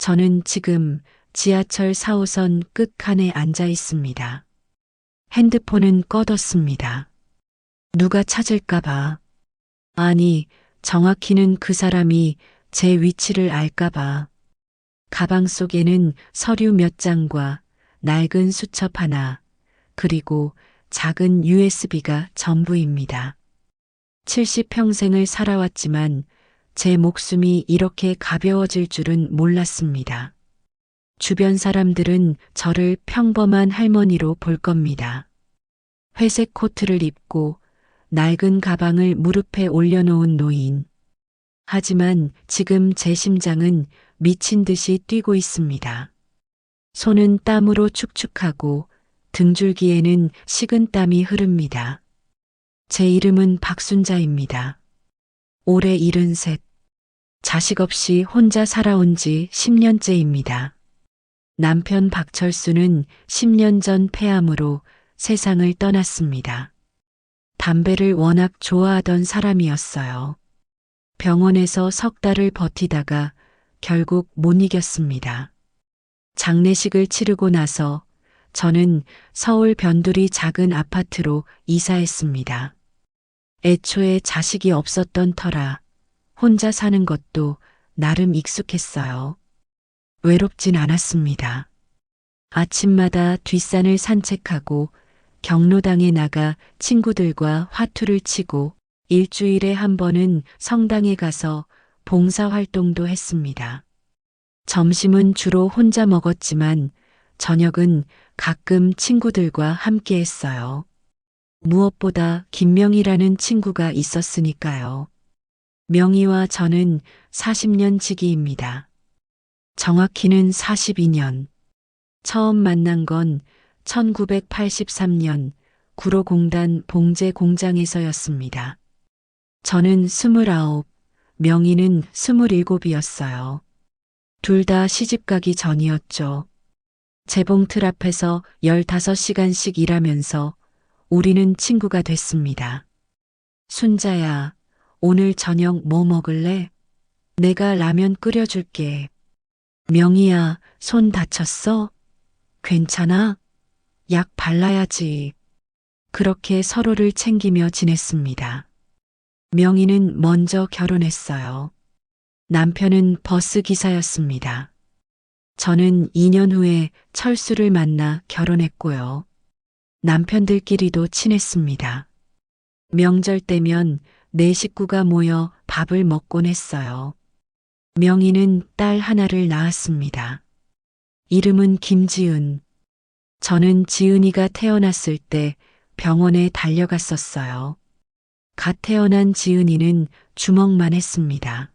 저는 지금 지하철 4호선 끝칸에 앉아 있습니다. 핸드폰은 꺼뒀습니다. 누가 찾을까봐. 아니, 정확히는 그 사람이 제 위치를 알까봐. 가방 속에는 서류 몇 장과 낡은 수첩 하나, 그리고 작은 USB가 전부입니다. 70평생을 살아왔지만 제 목숨이 이렇게 가벼워질 줄은 몰랐습니다. 주변 사람들은 저를 평범한 할머니로 볼 겁니다. 회색 코트를 입고 낡은 가방을 무릎에 올려놓은 노인. 하지만 지금 제 심장은 미친 듯이 뛰고 있습니다. 손은 땀으로 축축하고 등줄기에는 식은 땀이 흐릅니다. 제 이름은 박순자입니다. 올해 73. 자식 없이 혼자 살아온 지 10년째입니다. 남편 박철수는 10년 전 폐암으로 세상을 떠났습니다. 담배를 워낙 좋아하던 사람이었어요. 병원에서 석 달을 버티다가 결국 못 이겼습니다. 장례식을 치르고 나서 저는 서울 변두리 작은 아파트로 이사했습니다. 애초에 자식이 없었던 터라 혼자 사는 것도 나름 익숙했어요. 외롭진 않았습니다. 아침마다 뒷산을 산책하고 경로당에 나가 친구들과 화투를 치고 일주일에 한 번은 성당에 가서 봉사활동도 했습니다. 점심은 주로 혼자 먹었지만 저녁은 가끔 친구들과 함께 했어요. 무엇보다 김명희라는 친구가 있었으니까요. 명희와 저는 40년 지기입니다. 정확히는 42년. 처음 만난 건 1983년 구로공단 봉제 공장에서였습니다. 저는 29, 명희는 27이었어요. 둘 다 시집가기 전이었죠. 재봉틀 앞에서 15시간씩 일하면서 우리는 친구가 됐습니다. 순자야, 오늘 저녁 뭐 먹을래? 내가 라면 끓여줄게. 명희야, 손 다쳤어? 괜찮아? 약 발라야지. 그렇게 서로를 챙기며 지냈습니다. 명희는 먼저 결혼했어요. 남편은 버스 기사였습니다. 저는 2년 후에 철수를 만나 결혼했고요. 남편들끼리도 친했습니다. 명절 때면 네 식구가 모여 밥을 먹곤 했어요. 명희는 딸 하나를 낳았습니다. 이름은 김지은. 저는 지은이가 태어났을 때 병원에 달려갔었어요. 갓 태어난 지은이는 주먹만 했습니다.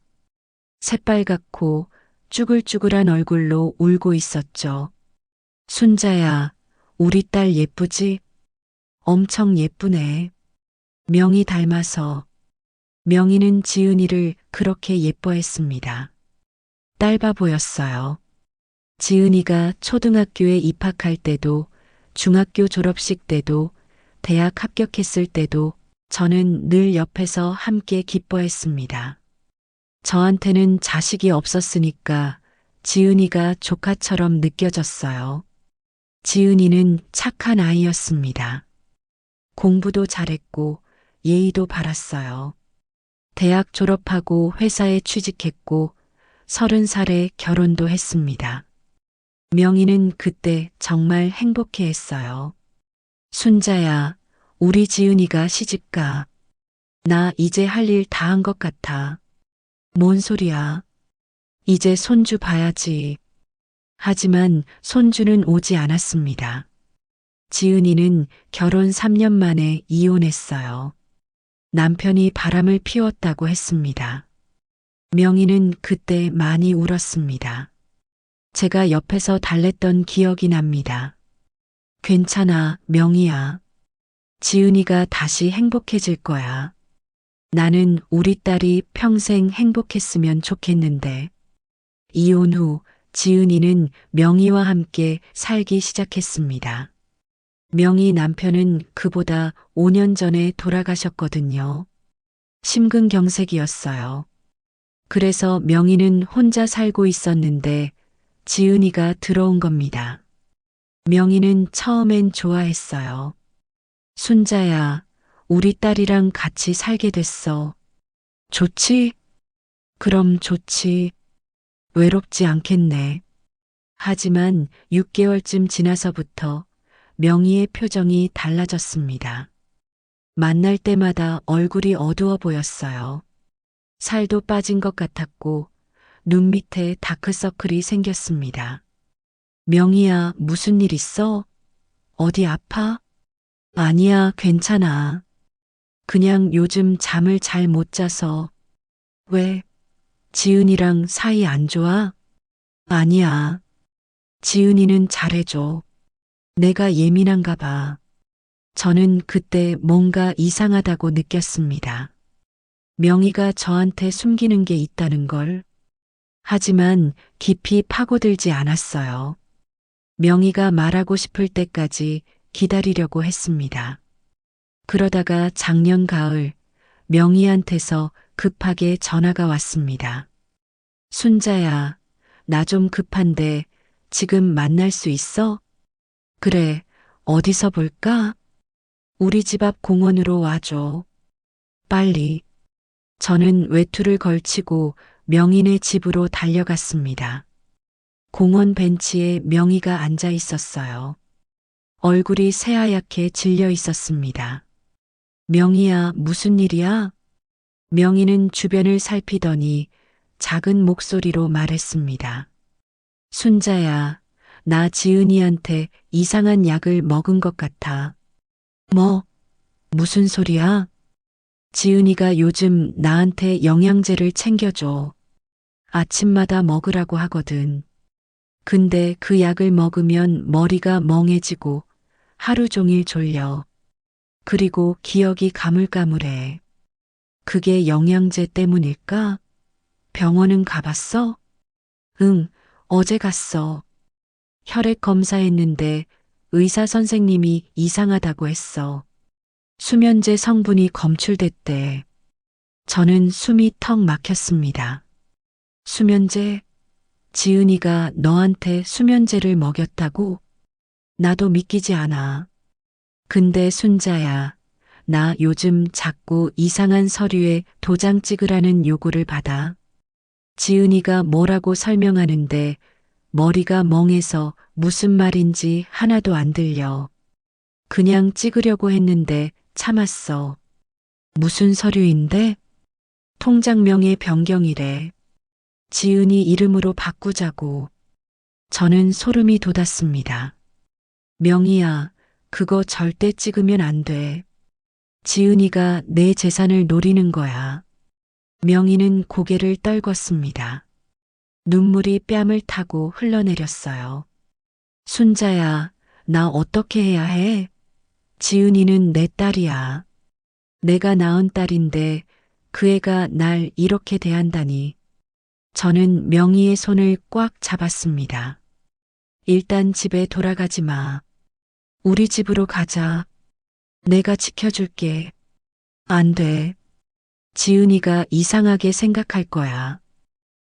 새빨갛고 쭈글쭈글한 얼굴로 울고 있었죠. 순자야, 우리 딸 예쁘지? 엄청 예쁘네. 명희 닮아서. 명희는 지은이를 그렇게 예뻐했습니다. 딸바 보였어요. 지은이가 초등학교에 입학할 때도, 중학교 졸업식 때도, 대학 합격했을 때도 저는 늘 옆에서 함께 기뻐했습니다. 저한테는 자식이 없었으니까 지은이가 조카처럼 느껴졌어요. 지은이는 착한 아이였습니다. 공부도 잘했고 예의도 바랐어요. 대학 졸업하고 회사에 취직했고 30살에 결혼도 했습니다. 명희는 그때 정말 행복해했어요. 순자야, 우리 지은이가 시집가. 나 이제 할 일 다 한 것 같아. 뭔 소리야. 이제 손주 봐야지. 하지만 손주는 오지 않았습니다. 지은이는 결혼 3년 만에 이혼했어요. 남편이 바람을 피웠다고 했습니다. 명희는 그때 많이 울었습니다. 제가 옆에서 달랬던 기억이 납니다. 괜찮아, 명희야. 지은이가 다시 행복해질 거야. 나는 우리 딸이 평생 행복했으면 좋겠는데. 이혼 후 지은이는 명희와 함께 살기 시작했습니다. 명희 남편은 그보다 5년 전에 돌아가셨거든요. 심근경색이었어요. 그래서 명희는 혼자 살고 있었는데 지은이가 들어온 겁니다. 명희는 처음엔 좋아했어요. 순자야, 우리 딸이랑 같이 살게 됐어. 좋지? 그럼 좋지. 외롭지 않겠네. 하지만 6개월쯤 지나서부터 명희의 표정이 달라졌습니다. 만날 때마다 얼굴이 어두워 보였어요. 살도 빠진 것 같았고 눈 밑에 다크서클이 생겼습니다. 명희야, 무슨 일 있어? 어디 아파? 아니야, 괜찮아. 그냥 요즘 잠을 잘 못 자서. 왜? 지은이랑 사이 안 좋아? 아니야. 지은이는 잘해줘. 내가 예민한가 봐. 저는 그때 뭔가 이상하다고 느꼈습니다. 명희가 저한테 숨기는 게 있다는 걸. 하지만 깊이 파고들지 않았어요. 명희가 말하고 싶을 때까지 기다리려고 했습니다. 그러다가 작년 가을 명희한테서 급하게 전화가 왔습니다. 순자야, 나 좀 급한데 지금 만날 수 있어? 그래, 어디서 볼까? 우리 집 앞 공원으로 와줘. 빨리. 저는 외투를 걸치고 명희네 집으로 달려갔습니다. 공원 벤치에 명희가 앉아 있었어요. 얼굴이 새하얗게 질려 있었습니다. 명희야, 무슨 일이야? 명희는 주변을 살피더니 작은 목소리로 말했습니다. 순자야, 나 지은이한테 이상한 약을 먹은 것 같아. 뭐? 무슨 소리야? 지은이가 요즘 나한테 영양제를 챙겨줘. 아침마다 먹으라고 하거든. 근데 그 약을 먹으면 머리가 멍해지고 하루 종일 졸려. 그리고 기억이 가물가물해. 그게 영양제 때문일까? 병원은 가봤어? 응, 어제 갔어. 혈액 검사했는데 의사 선생님이 이상하다고 했어. 수면제 성분이 검출됐대. 저는 숨이 턱 막혔습니다. 수면제? 지은이가 너한테 수면제를 먹였다고? 나도 믿기지 않아. 근데 순자야, 나 요즘 자꾸 이상한 서류에 도장 찍으라는 요구를 받아. 지은이가 뭐라고 설명하는데 머리가 멍해서 무슨 말인지 하나도 안 들려. 그냥 찍으려고 했는데 참았어. 무슨 서류인데? 통장명의 변경이래. 지은이 이름으로 바꾸자고. 저는 소름이 돋았습니다. 명희야, 그거 절대 찍으면 안 돼. 지은이가 내 재산을 노리는 거야. 명희는 고개를 떨궜습니다. 눈물이 뺨을 타고 흘러내렸어요. 순자야, 나 어떻게 해야 해? 지은이는 내 딸이야. 내가 낳은 딸인데 그 애가 날 이렇게 대한다니. 저는 명희의 손을 꽉 잡았습니다. 일단 집에 돌아가지 마. 우리 집으로 가자. 내가 지켜줄게. 안 돼. 지은이가 이상하게 생각할 거야.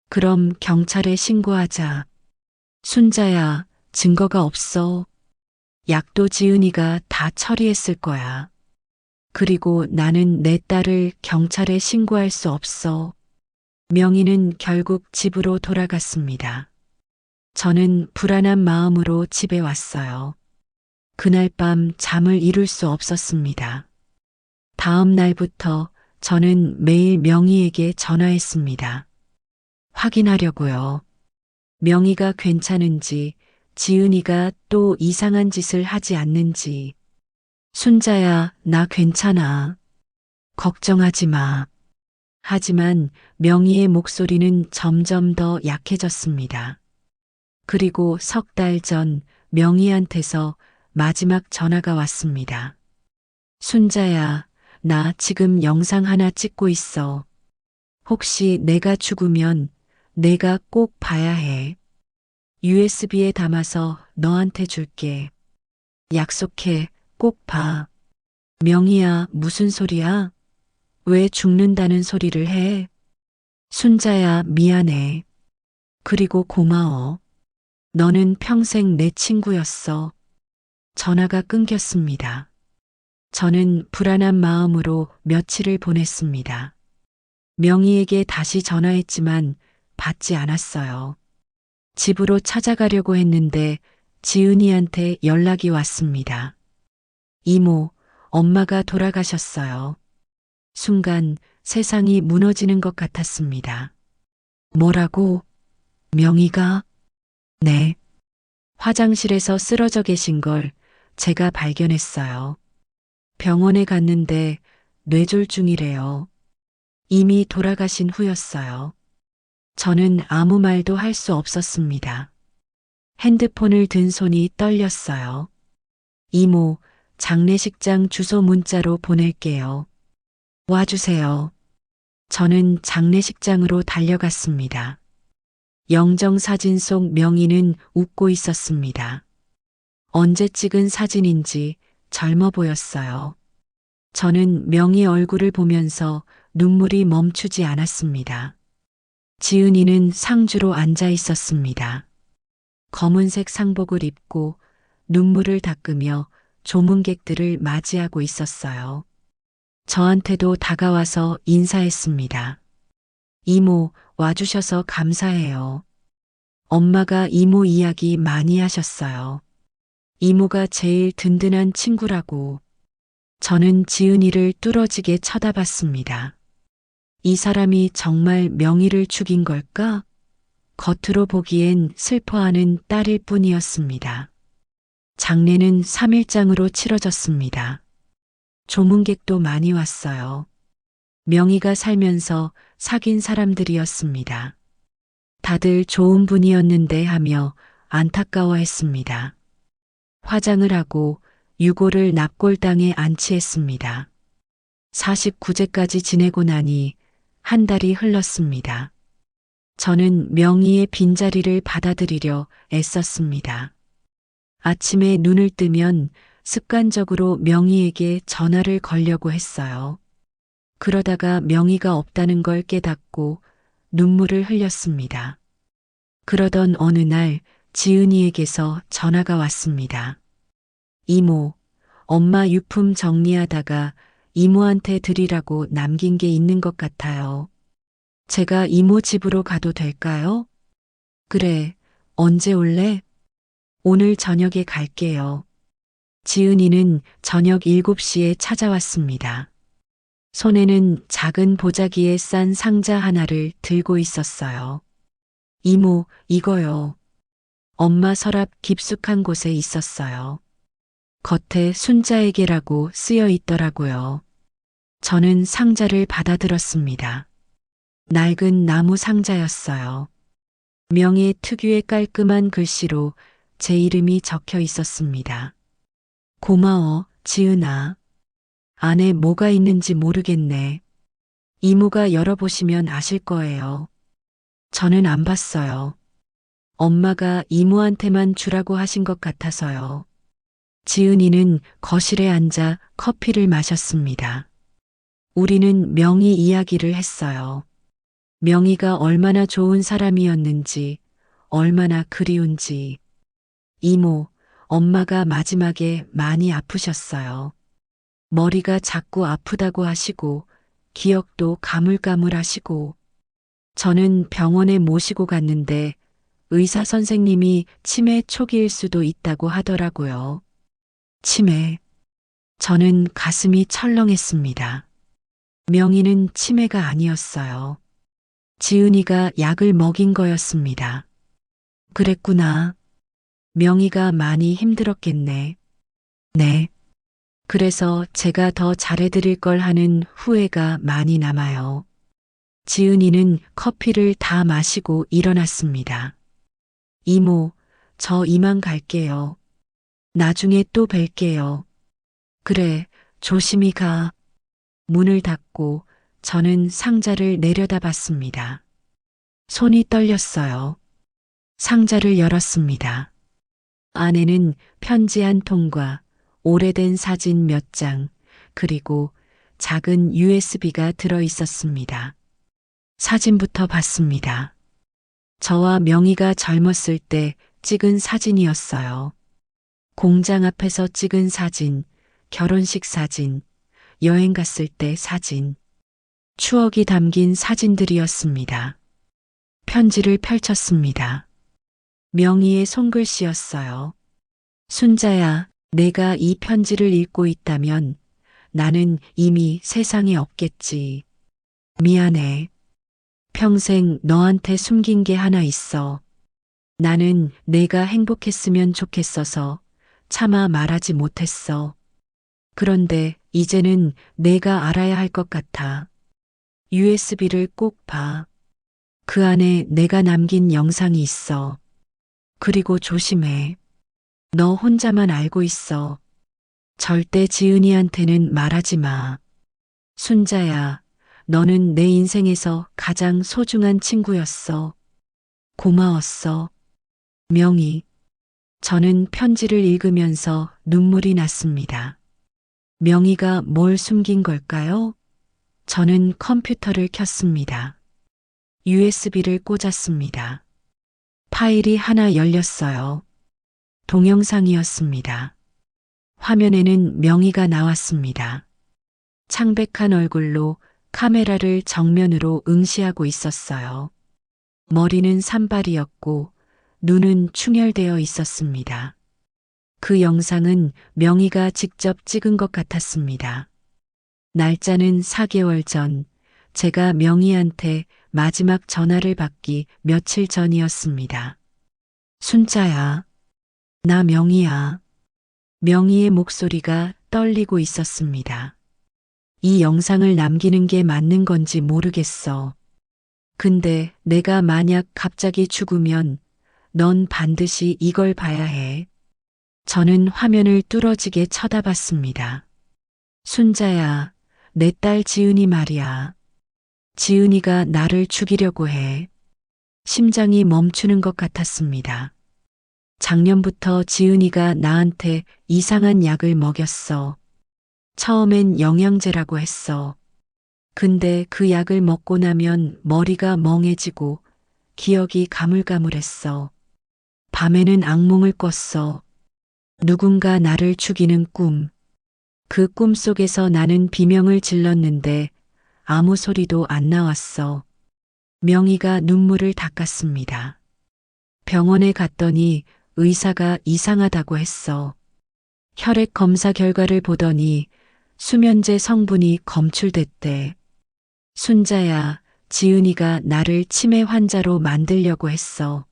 그럼 경찰에 신고하자. 순자야, 증거가 없어. 약도 지은이가 다 처리했을 거야. 그리고 나는 내 딸을 경찰에 신고할 수 없어. 명희는 결국 집으로 돌아갔습니다. 저는 불안한 마음으로 집에 왔어요. 그날 밤 잠을 이룰 수 없었습니다. 다음 날부터 저는 매일 명희에게 전화했습니다. 확인하려고요. 명희가 괜찮은지, 지은이가 또 이상한 짓을 하지 않는지. 순자야, 나 괜찮아. 걱정하지 마. 하지만 명희의 목소리는 점점 더 약해졌습니다. 그리고 석 달 전 명희한테서 마지막 전화가 왔습니다. 순자야, 나 지금 영상 하나 찍고 있어. 혹시 내가 죽으면 내가 꼭 봐야 해. USB에 담아서 너한테 줄게. 약속해, 꼭 봐. 명희야, 무슨 소리야? 왜 죽는다는 소리를 해? 순자야, 미안해. 그리고 고마워. 너는 평생 내 친구였어. 전화가 끊겼습니다. 저는 불안한 마음으로 며칠을 보냈습니다. 명희에게 다시 전화했지만 받지 않았어요. 집으로 찾아가려고 했는데 지은이한테 연락이 왔습니다. 이모, 엄마가 돌아가셨어요. 순간 세상이 무너지는 것 같았습니다. 뭐라고? 명희가? 네. 화장실에서 쓰러져 계신 걸 제가 발견했어요. 병원에 갔는데 뇌졸중이래요. 이미 돌아가신 후였어요. 저는 아무 말도 할 수 없었습니다. 핸드폰을 든 손이 떨렸어요. 이모, 장례식장 주소 문자로 보낼게요. 와주세요. 저는 장례식장으로 달려갔습니다. 영정사진 속 명희는 웃고 있었습니다. 언제 찍은 사진인지 젊어 보였어요. 저는 명희 얼굴을 보면서 눈물이 멈추지 않았습니다. 지은이는 상주로 앉아 있었습니다. 검은색 상복을 입고 눈물을 닦으며 조문객들을 맞이하고 있었어요. 저한테도 다가와서 인사했습니다. 이모, 와주셔서 감사해요. 엄마가 이모 이야기 많이 하셨어요. 이모가 제일 든든한 친구라고. 저는 지은이를 뚫어지게 쳐다봤습니다. 이 사람이 정말 명희를 죽인 걸까? 겉으로 보기엔 슬퍼하는 딸일 뿐이었습니다. 장례는 3일장으로 치러졌습니다. 조문객도 많이 왔어요. 명희가 살면서 사귄 사람들이었습니다. 다들 좋은 분이었는데 하며 안타까워했습니다. 화장을 하고 유골을 납골당에 안치했습니다. 49제까지 지내고 나니 한 달이 흘렀습니다. 저는 명희의 빈자리를 받아들이려 애썼습니다. 아침에 눈을 뜨면 습관적으로 명희에게 전화를 걸려고 했어요. 그러다가 명희가 없다는 걸 깨닫고 눈물을 흘렸습니다. 그러던 어느 날 지은이에게서 전화가 왔습니다. 이모, 엄마 유품 정리하다가 이모한테 드리라고 남긴 게 있는 것 같아요. 제가 이모 집으로 가도 될까요? 그래, 언제 올래? 오늘 저녁에 갈게요. 지은이는 저녁 7시에 찾아왔습니다. 손에는 작은 보자기에 싼 상자 하나를 들고 있었어요. 이모, 이거요. 엄마 서랍 깊숙한 곳에 있었어요. 겉에 순자에게라고 쓰여 있더라고요. 저는 상자를 받아들었습니다. 낡은 나무 상자였어요. 명의 특유의 깔끔한 글씨로 제 이름이 적혀 있었습니다. 고마워, 지은아. 안에 뭐가 있는지 모르겠네. 이모가 열어보시면 아실 거예요. 저는 안 봤어요. 엄마가 이모한테만 주라고 하신 것 같아서요. 지은이는 거실에 앉아 커피를 마셨습니다. 우리는 명희 이야기를 했어요. 명희가 얼마나 좋은 사람이었는지, 얼마나 그리운지. 이모, 엄마가 마지막에 많이 아프셨어요. 머리가 자꾸 아프다고 하시고, 기억도 가물가물하시고. 저는 병원에 모시고 갔는데 의사 선생님이 치매 초기일 수도 있다고 하더라고요. 치매. 저는 가슴이 철렁했습니다. 명희는 치매가 아니었어요. 지은이가 약을 먹인 거였습니다. 그랬구나. 명희가 많이 힘들었겠네. 네. 그래서 제가 더 잘해드릴 걸 하는 후회가 많이 남아요. 지은이는 커피를 다 마시고 일어났습니다. 이모, 저 이만 갈게요. 나중에 또 뵐게요. 그래, 조심히 가. 문을 닫고 저는 상자를 내려다봤습니다. 손이 떨렸어요. 상자를 열었습니다. 안에는 편지 한 통과 오래된 사진 몇 장, 그리고 작은 USB가 들어 있었습니다. 사진부터 봤습니다. 저와 명희가 젊었을 때 찍은 사진이었어요. 공장 앞에서 찍은 사진, 결혼식 사진, 여행 갔을 때 사진. 추억이 담긴 사진들이었습니다. 편지를 펼쳤습니다. 명희의 손글씨였어요. 순자야, 내가 이 편지를 읽고 있다면 나는 이미 세상에 없겠지. 미안해. 평생 너한테 숨긴 게 하나 있어. 나는 내가 행복했으면 좋겠어서 차마 말하지 못했어. 그런데 이제는 내가 알아야 할 것 같아. USB를 꼭 봐. 그 안에 내가 남긴 영상이 있어. 그리고 조심해. 너 혼자만 알고 있어. 절대 지은이한테는 말하지 마. 순자야, 너는 내 인생에서 가장 소중한 친구였어. 고마웠어. 명희. 저는 편지를 읽으면서 눈물이 났습니다. 명희가 뭘 숨긴 걸까요? 저는 컴퓨터를 켰습니다. USB를 꽂았습니다. 파일이 하나 열렸어요. 동영상이었습니다. 화면에는 명희가 나왔습니다. 창백한 얼굴로 카메라를 정면으로 응시하고 있었어요. 머리는 산발이었고 눈은 충혈되어 있었습니다. 그 영상은 명희가 직접 찍은 것 같았습니다. 날짜는 4개월 전, 제가 명희한테 마지막 전화를 받기 며칠 전이었습니다. 순자야, 나 명희야. 명희의 목소리가 떨리고 있었습니다. 이 영상을 남기는 게 맞는 건지 모르겠어. 근데 내가 만약 갑자기 죽으면 넌 반드시 이걸 봐야 해. 저는 화면을 뚫어지게 쳐다봤습니다. 순자야, 내 딸 지은이 말이야. 지은이가 나를 죽이려고 해. 심장이 멈추는 것 같았습니다. 작년부터 지은이가 나한테 이상한 약을 먹였어. 처음엔 영양제라고 했어. 근데 그 약을 먹고 나면 머리가 멍해지고 기억이 가물가물했어. 밤에는 악몽을 꿨어. 누군가 나를 죽이는 꿈. 그 꿈 속에서 나는 비명을 질렀는데 아무 소리도 안 나왔어. 명희가 눈물을 닦았습니다. 병원에 갔더니 의사가 이상하다고 했어. 혈액 검사 결과를 보더니 수면제 성분이 검출됐대. 순자야, 지은이가 나를 치매 환자로 만들려고 했어.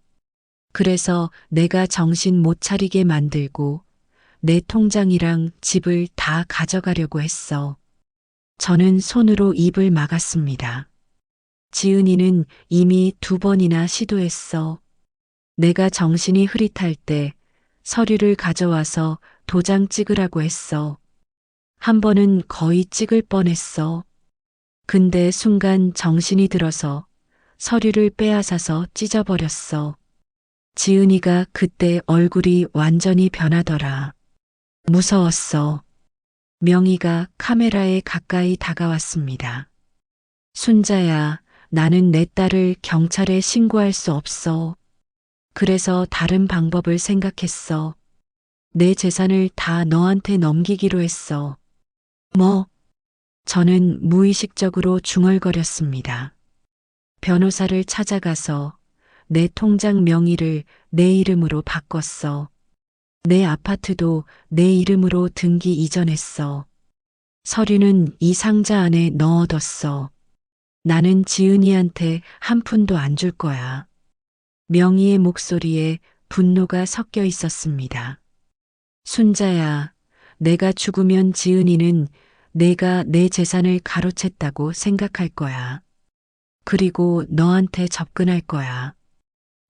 그래서 내가 정신 못 차리게 만들고 내 통장이랑 집을 다 가져가려고 했어. 저는 손으로 입을 막았습니다. 지은이는 이미 2번이나 시도했어. 내가 정신이 흐릿할 때 서류를 가져와서 도장 찍으라고 했어. 한 번은 거의 찍을 뻔했어. 근데 순간 정신이 들어서 서류를 빼앗아서 찢어버렸어. 지은이가 그때 얼굴이 완전히 변하더라. 무서웠어. 명희가 카메라에 가까이 다가왔습니다. 순자야, 나는 내 딸을 경찰에 신고할 수 없어. 그래서 다른 방법을 생각했어. 내 재산을 다 너한테 넘기기로 했어. 뭐? 저는 무의식적으로 중얼거렸습니다. 변호사를 찾아가서 내 통장 명의를 내 이름으로 바꿨어. 내 아파트도 내 이름으로 등기 이전했어. 서류는 이 상자 안에 넣어뒀어. 나는 지은이한테 한 푼도 안 줄 거야. 명희의 목소리에 분노가 섞여 있었습니다. 순자야, 내가 죽으면 지은이는 내가 내 재산을 가로챘다고 생각할 거야. 그리고 너한테 접근할 거야.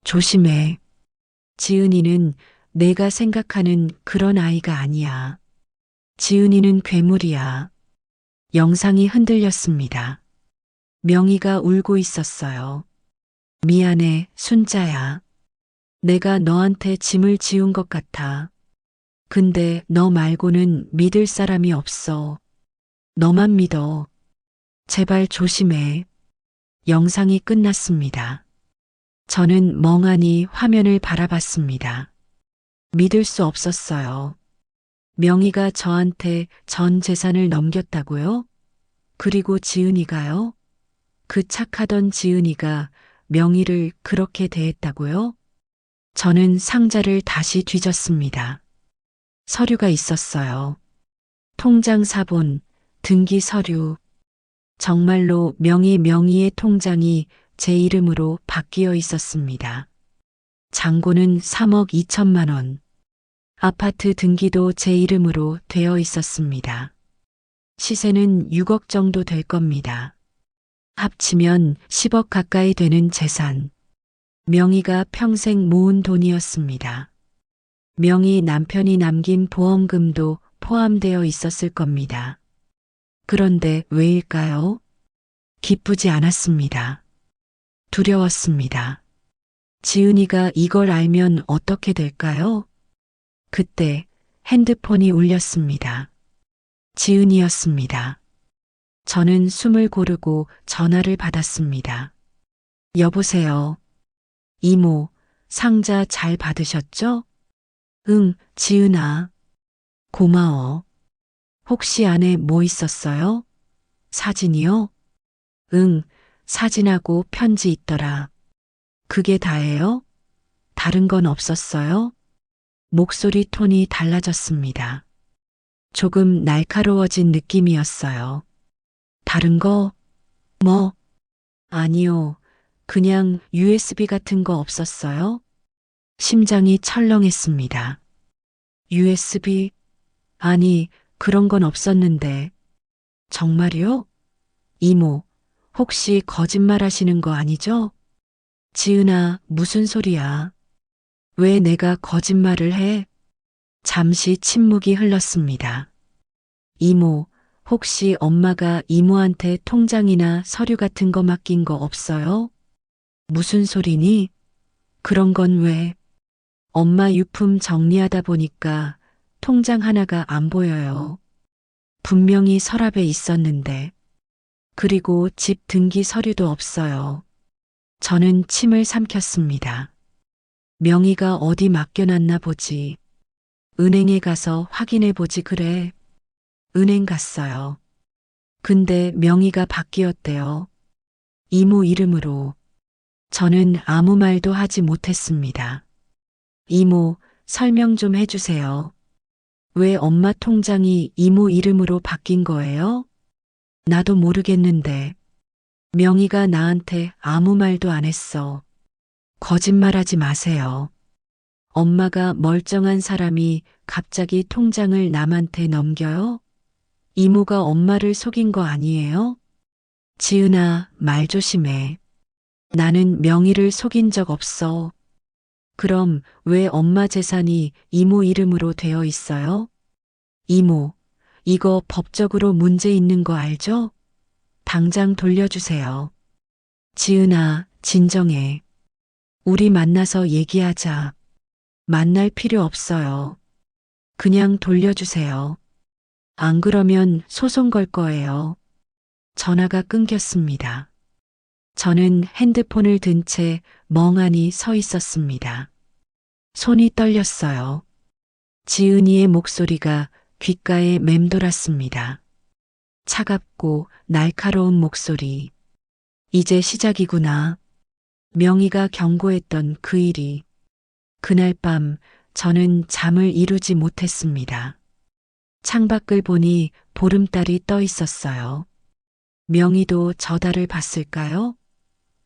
조심해. 지은이는 내가 생각하는 그런 아이가 아니야. 지은이는 괴물이야. 영상이 흔들렸습니다. 명희가 울고 있었어요. 미안해, 순자야. 내가 너한테 짐을 지운 것 같아. 근데 너 말고는 믿을 사람이 없어. 너만 믿어. 제발 조심해. 영상이 끝났습니다. 저는 멍하니 화면을 바라봤습니다. 믿을 수 없었어요. 명희가 저한테 전 재산을 넘겼다고요? 그리고 지은이가요? 그 착하던 지은이가 명희를 그렇게 대했다고요? 저는 상자를 다시 뒤졌습니다. 서류가 있었어요. 통장 사본, 등기 서류. 정말로 명희의 통장이 제 이름으로 바뀌어 있었습니다. 잔고는 3억 2천만 원. 아파트 등기도 제 이름으로 되어 있었습니다. 시세는 6억 정도 될 겁니다. 합치면 10억 가까이 되는 재산. 명희가 평생 모은 돈이었습니다. 명희 남편이 남긴 보험금도 포함되어 있었을 겁니다. 그런데 왜일까요? 기쁘지 않았습니다. 두려웠습니다. 지은이가 이걸 알면 어떻게 될까요? 그때 핸드폰이 울렸습니다. 지은이였습니다. 저는 숨을 고르고 전화를 받았습니다. 여보세요. 이모, 상자 잘 받으셨죠? 응, 지은아. 고마워. 혹시 안에 뭐 있었어요? 사진이요? 응, 사진하고 편지 있더라. 그게 다예요? 다른 건 없었어요? 목소리 톤이 달라졌습니다. 조금 날카로워진 느낌이었어요. 다른 거? 뭐? 아니요. 그냥 USB 같은 거 없었어요? 심장이 철렁했습니다. USB? 아니, 그런 건 없었는데. 정말요? 이모, 혹시 거짓말 하시는 거 아니죠? 지은아, 무슨 소리야? 왜 내가 거짓말을 해? 잠시 침묵이 흘렀습니다. 이모, 혹시 엄마가 이모한테 통장이나 서류 같은 거 맡긴 거 없어요? 무슨 소리니? 그런 건 왜? 엄마 유품 정리하다 보니까 통장 하나가 안 보여요. 분명히 서랍에 있었는데. 그리고 집 등기 서류도 없어요. 저는 침을 삼켰습니다. 명의가 어디 맡겨놨나 보지. 은행에 가서 확인해 보지 그래. 은행 갔어요. 근데 명의가 바뀌었대요. 이모 이름으로. 저는 아무 말도 하지 못했습니다. 이모, 설명 좀 해주세요. 왜 엄마 통장이 이모 이름으로 바뀐 거예요? 나도 모르겠는데. 명희가 나한테 아무 말도 안 했어. 거짓말하지 마세요. 엄마가 멀쩡한 사람이 갑자기 통장을 남한테 넘겨요? 이모가 엄마를 속인 거 아니에요? 지은아, 말 조심해. 나는 명희를 속인 적 없어. 그럼 왜 엄마 재산이 이모 이름으로 되어 있어요? 이모, 이거 법적으로 문제 있는 거 알죠? 당장 돌려주세요. 지은아, 진정해. 우리 만나서 얘기하자. 만날 필요 없어요. 그냥 돌려주세요. 안 그러면 소송 걸 거예요. 전화가 끊겼습니다. 저는 핸드폰을 든 채 멍하니 서 있었습니다. 손이 떨렸어요. 지은이의 목소리가 귓가에 맴돌았습니다. 차갑고 날카로운 목소리. 이제 시작이구나. 명희가 경고했던 그 일이. 그날 밤 저는 잠을 이루지 못했습니다. 창밖을 보니 보름달이 떠 있었어요. 명희도 저 달을 봤을까요?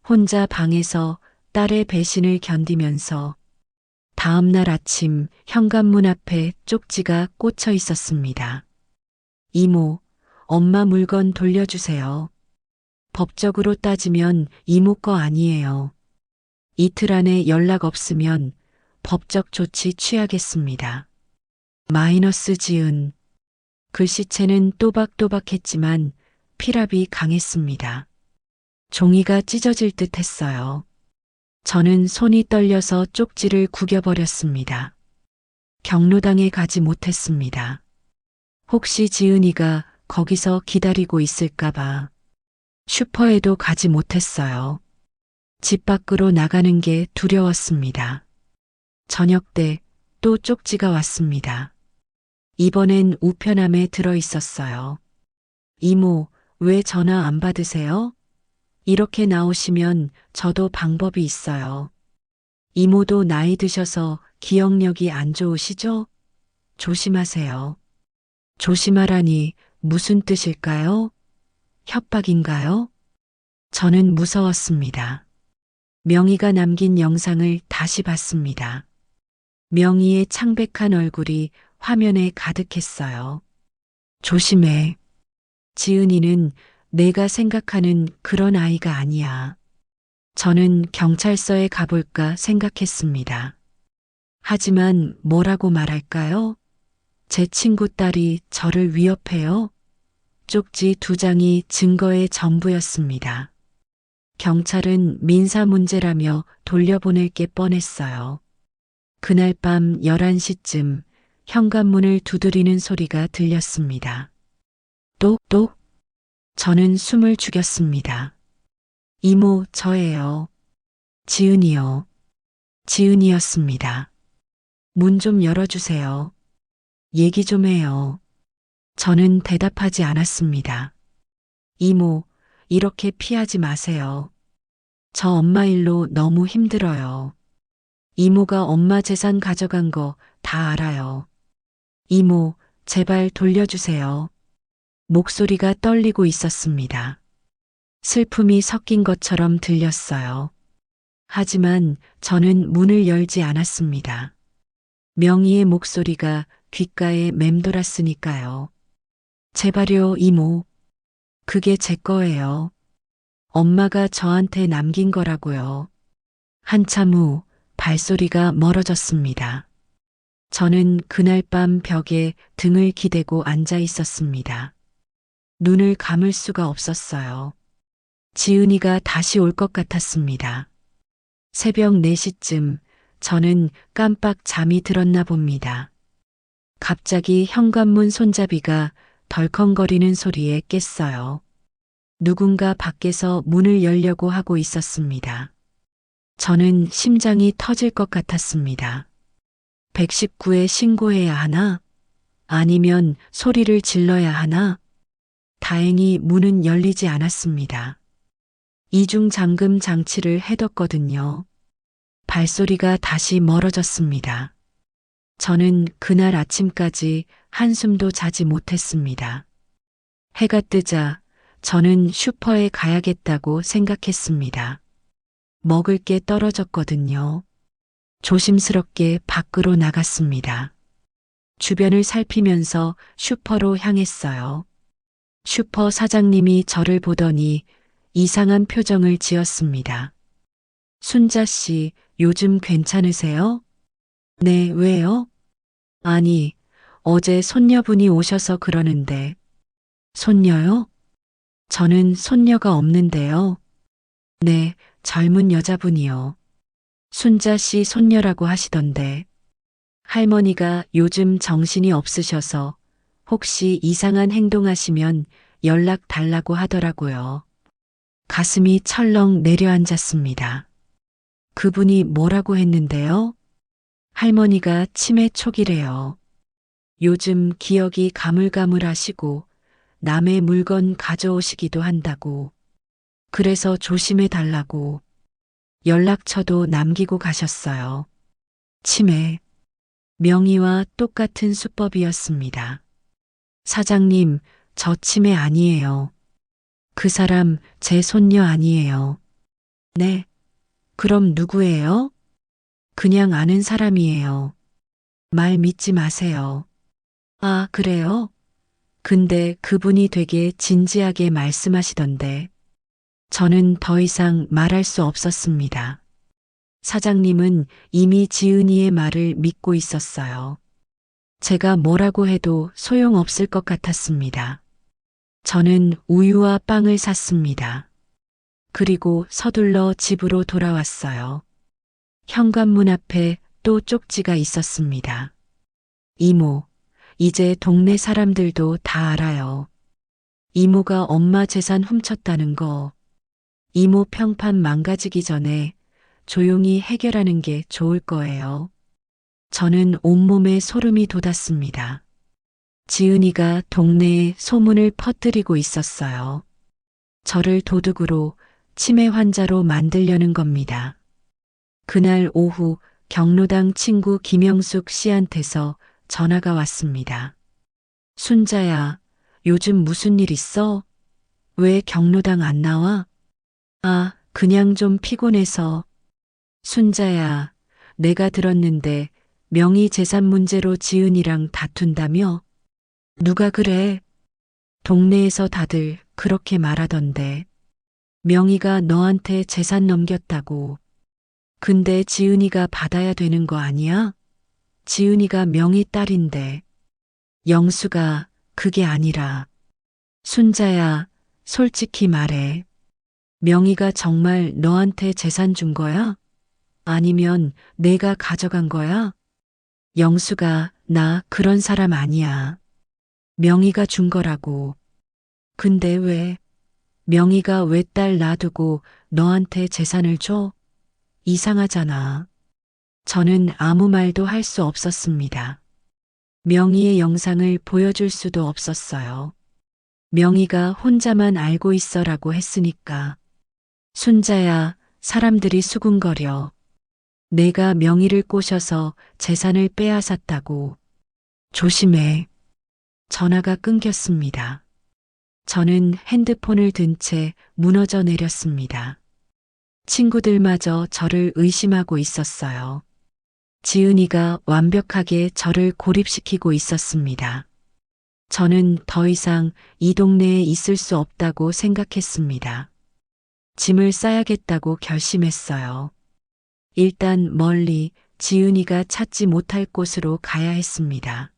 혼자 방에서 딸의 배신을 견디면서 다음 날 아침 현관문 앞에 쪽지가 꽂혀 있었습니다. 이모, 엄마 물건 돌려주세요. 법적으로 따지면 이모 거 아니에요. 이틀 안에 연락 없으면 법적 조치 취하겠습니다. 마이너스 지은. 글씨체는 또박또박했지만 피랍이 강했습니다. 종이가 찢어질 듯 했어요. 저는 손이 떨려서 쪽지를 구겨버렸습니다. 경로당에 가지 못했습니다. 혹시 지은이가 거기서 기다리고 있을까봐. 슈퍼에도 가지 못했어요. 집 밖으로 나가는 게 두려웠습니다. 저녁 때 또 쪽지가 왔습니다. 이번엔 우편함에 들어 있었어요. 이모, 왜 전화 안 받으세요? 이렇게 나오시면 저도 방법이 있어요. 이모도 나이 드셔서 기억력이 안 좋으시죠? 조심하세요. 조심하라니 무슨 뜻일까요? 협박인가요? 저는 무서웠습니다. 명희가 남긴 영상을 다시 봤습니다. 명희의 창백한 얼굴이 화면에 가득했어요. 조심해. 지은이는 내가 생각하는 그런 아이가 아니야. 저는 경찰서에 가볼까 생각했습니다. 하지만 뭐라고 말할까요? 제 친구 딸이 저를 위협해요. 쪽지 2장이 증거의 전부였습니다. 경찰은 민사 문제라며 돌려보낼 게 뻔했어요. 그날 밤 11시쯤 현관문을 두드리는 소리가 들렸습니다. 똑똑. 저는 숨을 죽였습니다. 이모, 저예요. 지은이요. 지은이였습니다. 문 좀 열어주세요. 얘기 좀 해요. 저는 대답하지 않았습니다. 이모, 이렇게 피하지 마세요. 저 엄마 일로 너무 힘들어요. 이모가 엄마 재산 가져간 거 다 알아요. 이모, 제발 돌려주세요. 목소리가 떨리고 있었습니다. 슬픔이 섞인 것처럼 들렸어요. 하지만 저는 문을 열지 않았습니다. 명희의 목소리가 귓가에 맴돌았으니까요. 제발요, 이모. 그게 제 거예요. 엄마가 저한테 남긴 거라고요. 한참 후 발소리가 멀어졌습니다. 저는 그날 밤 벽에 등을 기대고 앉아 있었습니다. 눈을 감을 수가 없었어요. 지은이가 다시 올 것 같았습니다. 새벽 4시쯤 저는 깜빡 잠이 들었나 봅니다. 갑자기 현관문 손잡이가 덜컹거리는 소리에 깼어요. 누군가 밖에서 문을 열려고 하고 있었습니다. 저는 심장이 터질 것 같았습니다. 119에 신고해야 하나? 아니면 소리를 질러야 하나? 다행히 문은 열리지 않았습니다. 이중 잠금 장치를 해뒀거든요. 발소리가 다시 멀어졌습니다. 저는 그날 아침까지 한숨도 자지 못했습니다. 해가 뜨자 저는 슈퍼에 가야겠다고 생각했습니다. 먹을 게 떨어졌거든요. 조심스럽게 밖으로 나갔습니다. 주변을 살피면서 슈퍼로 향했어요. 슈퍼 사장님이 저를 보더니 이상한 표정을 지었습니다. 순자 씨, 요즘 괜찮으세요? 네, 왜요? 아니, 어제 손녀분이 오셔서 그러는데. 손녀요? 저는 손녀가 없는데요. 네, 젊은 여자분이요. 순자 씨 손녀라고 하시던데. 할머니가 요즘 정신이 없으셔서 혹시 이상한 행동하시면 연락 달라고 하더라고요. 가슴이 철렁 내려앉았습니다. 그분이 뭐라고 했는데요? 할머니가 치매 초기래요. 요즘 기억이 가물가물하시고 남의 물건 가져오시기도 한다고. 그래서 조심해 달라고. 연락처도 남기고 가셨어요. 치매. 명의와 똑같은 수법이었습니다. 사장님, 저 치매 아니에요. 그 사람 제 손녀 아니에요. 네. 그럼 누구예요? 그냥 아는 사람이에요. 말 믿지 마세요. 아, 그래요? 근데 그분이 되게 진지하게 말씀하시던데. 저는 더 이상 말할 수 없었습니다. 사장님은 이미 지은이의 말을 믿고 있었어요. 제가 뭐라고 해도 소용없을 것 같았습니다. 저는 우유와 빵을 샀습니다. 그리고 서둘러 집으로 돌아왔어요. 현관문 앞에 또 쪽지가 있었습니다. 이모, 이제 동네 사람들도 다 알아요. 이모가 엄마 재산 훔쳤다는 거. 이모 평판 망가지기 전에 조용히 해결하는 게 좋을 거예요. 저는 온몸에 소름이 돋았습니다. 지은이가 동네에 소문을 퍼뜨리고 있었어요. 저를 도둑으로 치매 환자로 만들려는 겁니다. 그날 오후 경로당 친구 김영숙 씨한테서 전화가 왔습니다. 순자야, 요즘 무슨 일 있어? 왜 경로당 안 나와? 아, 그냥 좀 피곤해서. 순자야, 내가 들었는데 명의 재산 문제로 지은이랑 다툰다며? 누가 그래? 동네에서 다들 그렇게 말하던데. 명의가 너한테 재산 넘겼다고. 근데 지은이가 받아야 되는 거 아니야? 지은이가 명의 딸인데. 영수가 그게 아니라. 순자야, 솔직히 말해. 명의가 정말 너한테 재산 준 거야? 아니면 내가 가져간 거야? 영수가 나 그런 사람 아니야. 명의가 준 거라고. 근데 왜? 명의가 왜 딸 놔두고 너한테 재산을 줘? 이상하잖아. 저는 아무 말도 할 수 없었습니다. 명의의 영상을 보여줄 수도 없었어요. 명의가 혼자만 알고 있어라고 했으니까. 순자야, 사람들이 수군거려. 내가 명의를 꼬셔서 재산을 빼앗았다고. 조심해. 전화가 끊겼습니다. 저는 핸드폰을 든 채 무너져 내렸습니다. 친구들마저 저를 의심하고 있었어요. 지은이가 완벽하게 저를 고립시키고 있었습니다. 저는 더 이상 이 동네에 있을 수 없다고 생각했습니다. 짐을 싸야겠다고 결심했어요. 일단 멀리 지은이가 찾지 못할 곳으로 가야 했습니다.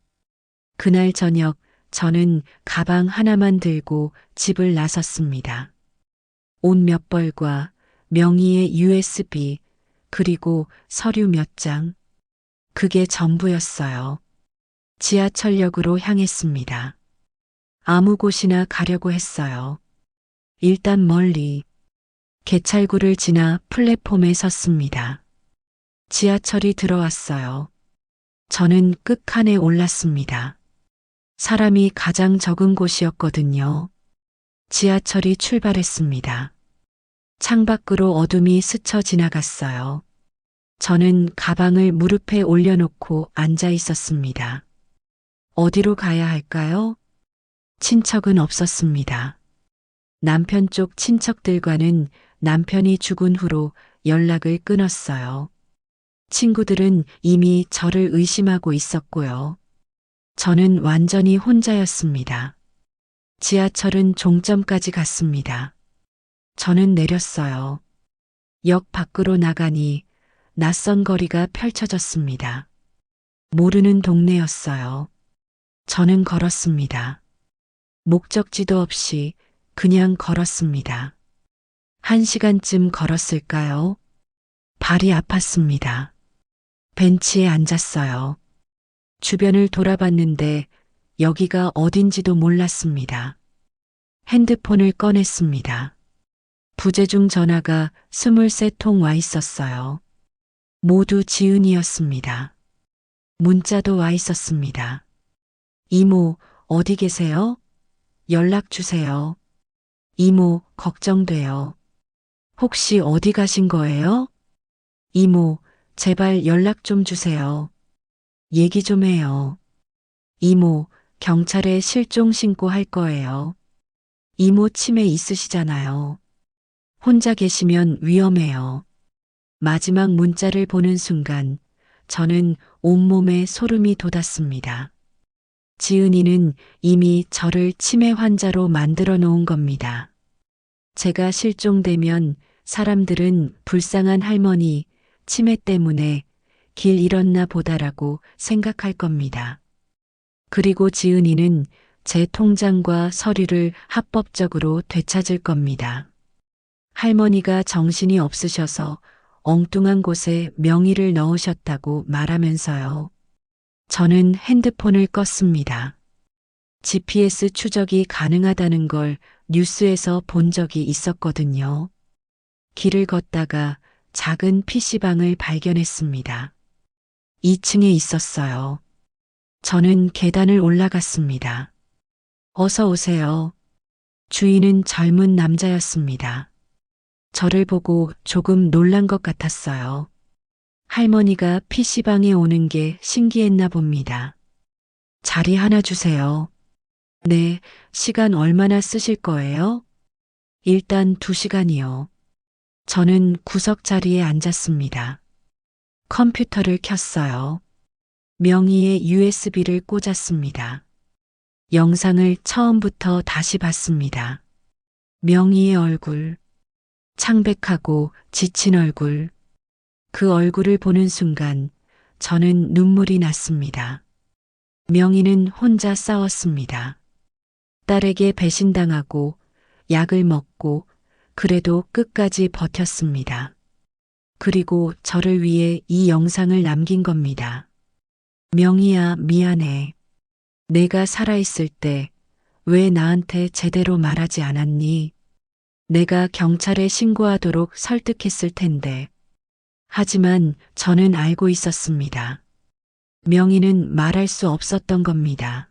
그날 저녁 저는 가방 하나만 들고 집을 나섰습니다. 옷 몇 벌과 명의의 USB 그리고 서류 몇 장. 그게 전부였어요. 지하철역으로 향했습니다. 아무 곳이나 가려고 했어요. 일단 멀리 개찰구를 지나 플랫폼에 섰습니다. 지하철이 들어왔어요. 저는 끝칸에 올랐습니다. 사람이 가장 적은 곳이었거든요. 지하철이 출발했습니다. 창밖으로 어둠이 스쳐 지나갔어요. 저는 가방을 무릎에 올려놓고 앉아 있었습니다. 어디로 가야 할까요? 친척은 없었습니다. 남편 쪽 친척들과는 남편이 죽은 후로 연락을 끊었어요. 친구들은 이미 저를 의심하고 있었고요. 저는 완전히 혼자였습니다. 지하철은 종점까지 갔습니다. 저는 내렸어요. 역 밖으로 나가니 낯선 거리가 펼쳐졌습니다. 모르는 동네였어요. 저는 걸었습니다. 목적지도 없이 그냥 걸었습니다. 1시간쯤 걸었을까요? 발이 아팠습니다. 벤치에 앉았어요. 주변을 돌아봤는데 여기가 어딘지도 몰랐습니다. 핸드폰을 꺼냈습니다. 부재중 전화가 23통 와 있었어요. 모두 지은이었습니다. 문자도 와 있었습니다. 이모, 어디 계세요? 연락 주세요. 이모, 걱정돼요. 혹시 어디 가신 거예요? 이모, 제발 연락 좀 주세요. 얘기 좀 해요. 이모, 경찰에 실종 신고할 거예요. 이모 치매 있으시잖아요. 혼자 계시면 위험해요. 마지막 문자를 보는 순간 저는 온몸에 소름이 돋았습니다. 지은이는 이미 저를 치매 환자로 만들어 놓은 겁니다. 제가 실종되면 사람들은 불쌍한 할머니, 치매 때문에 길 잃었나 보다라고 생각할 겁니다. 그리고 지은이는 제 통장과 서류를 합법적으로 되찾을 겁니다. 할머니가 정신이 없으셔서 엉뚱한 곳에 명의를 넣으셨다고 말하면서요. 저는 핸드폰을 껐습니다. GPS 추적이 가능하다는 걸 뉴스에서 본 적이 있었거든요. 길을 걷다가 작은 PC방을 발견했습니다. 2층에 있었어요. 저는 계단을 올라갔습니다. 어서 오세요. 주인은 젊은 남자였습니다. 저를 보고 조금 놀란 것 같았어요. 할머니가 PC방에 오는 게 신기했나 봅니다. 자리 하나 주세요. 네, 시간 얼마나 쓰실 거예요? 일단 2시간이요. 저는 구석 자리에 앉았습니다. 컴퓨터를 켰어요. 명의의 USB를 꽂았습니다. 영상을 처음부터 다시 봤습니다. 명의의 얼굴, 창백하고 지친 얼굴. 그 얼굴을 보는 순간 저는 눈물이 났습니다. 명의는 혼자 싸웠습니다. 딸에게 배신당하고 약을 먹고 그래도 끝까지 버텼습니다. 그리고 저를 위해 이 영상을 남긴 겁니다. 명희야, 미안해. 내가 살아있을 때 왜 나한테 제대로 말하지 않았니? 내가 경찰에 신고하도록 설득했을 텐데. 하지만 저는 알고 있었습니다. 명희는 말할 수 없었던 겁니다.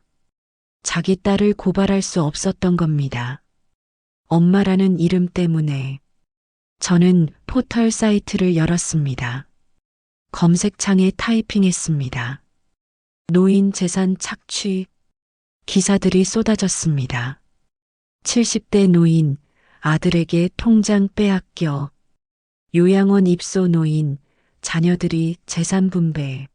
자기 딸을 고발할 수 없었던 겁니다. 엄마라는 이름 때문에. 저는 포털 사이트를 열었습니다. 검색창에 타이핑했습니다. 노인 재산 착취. 기사들이 쏟아졌습니다. 70대 노인, 아들에게 통장 빼앗겨. 요양원 입소 노인, 자녀들이 재산 분배.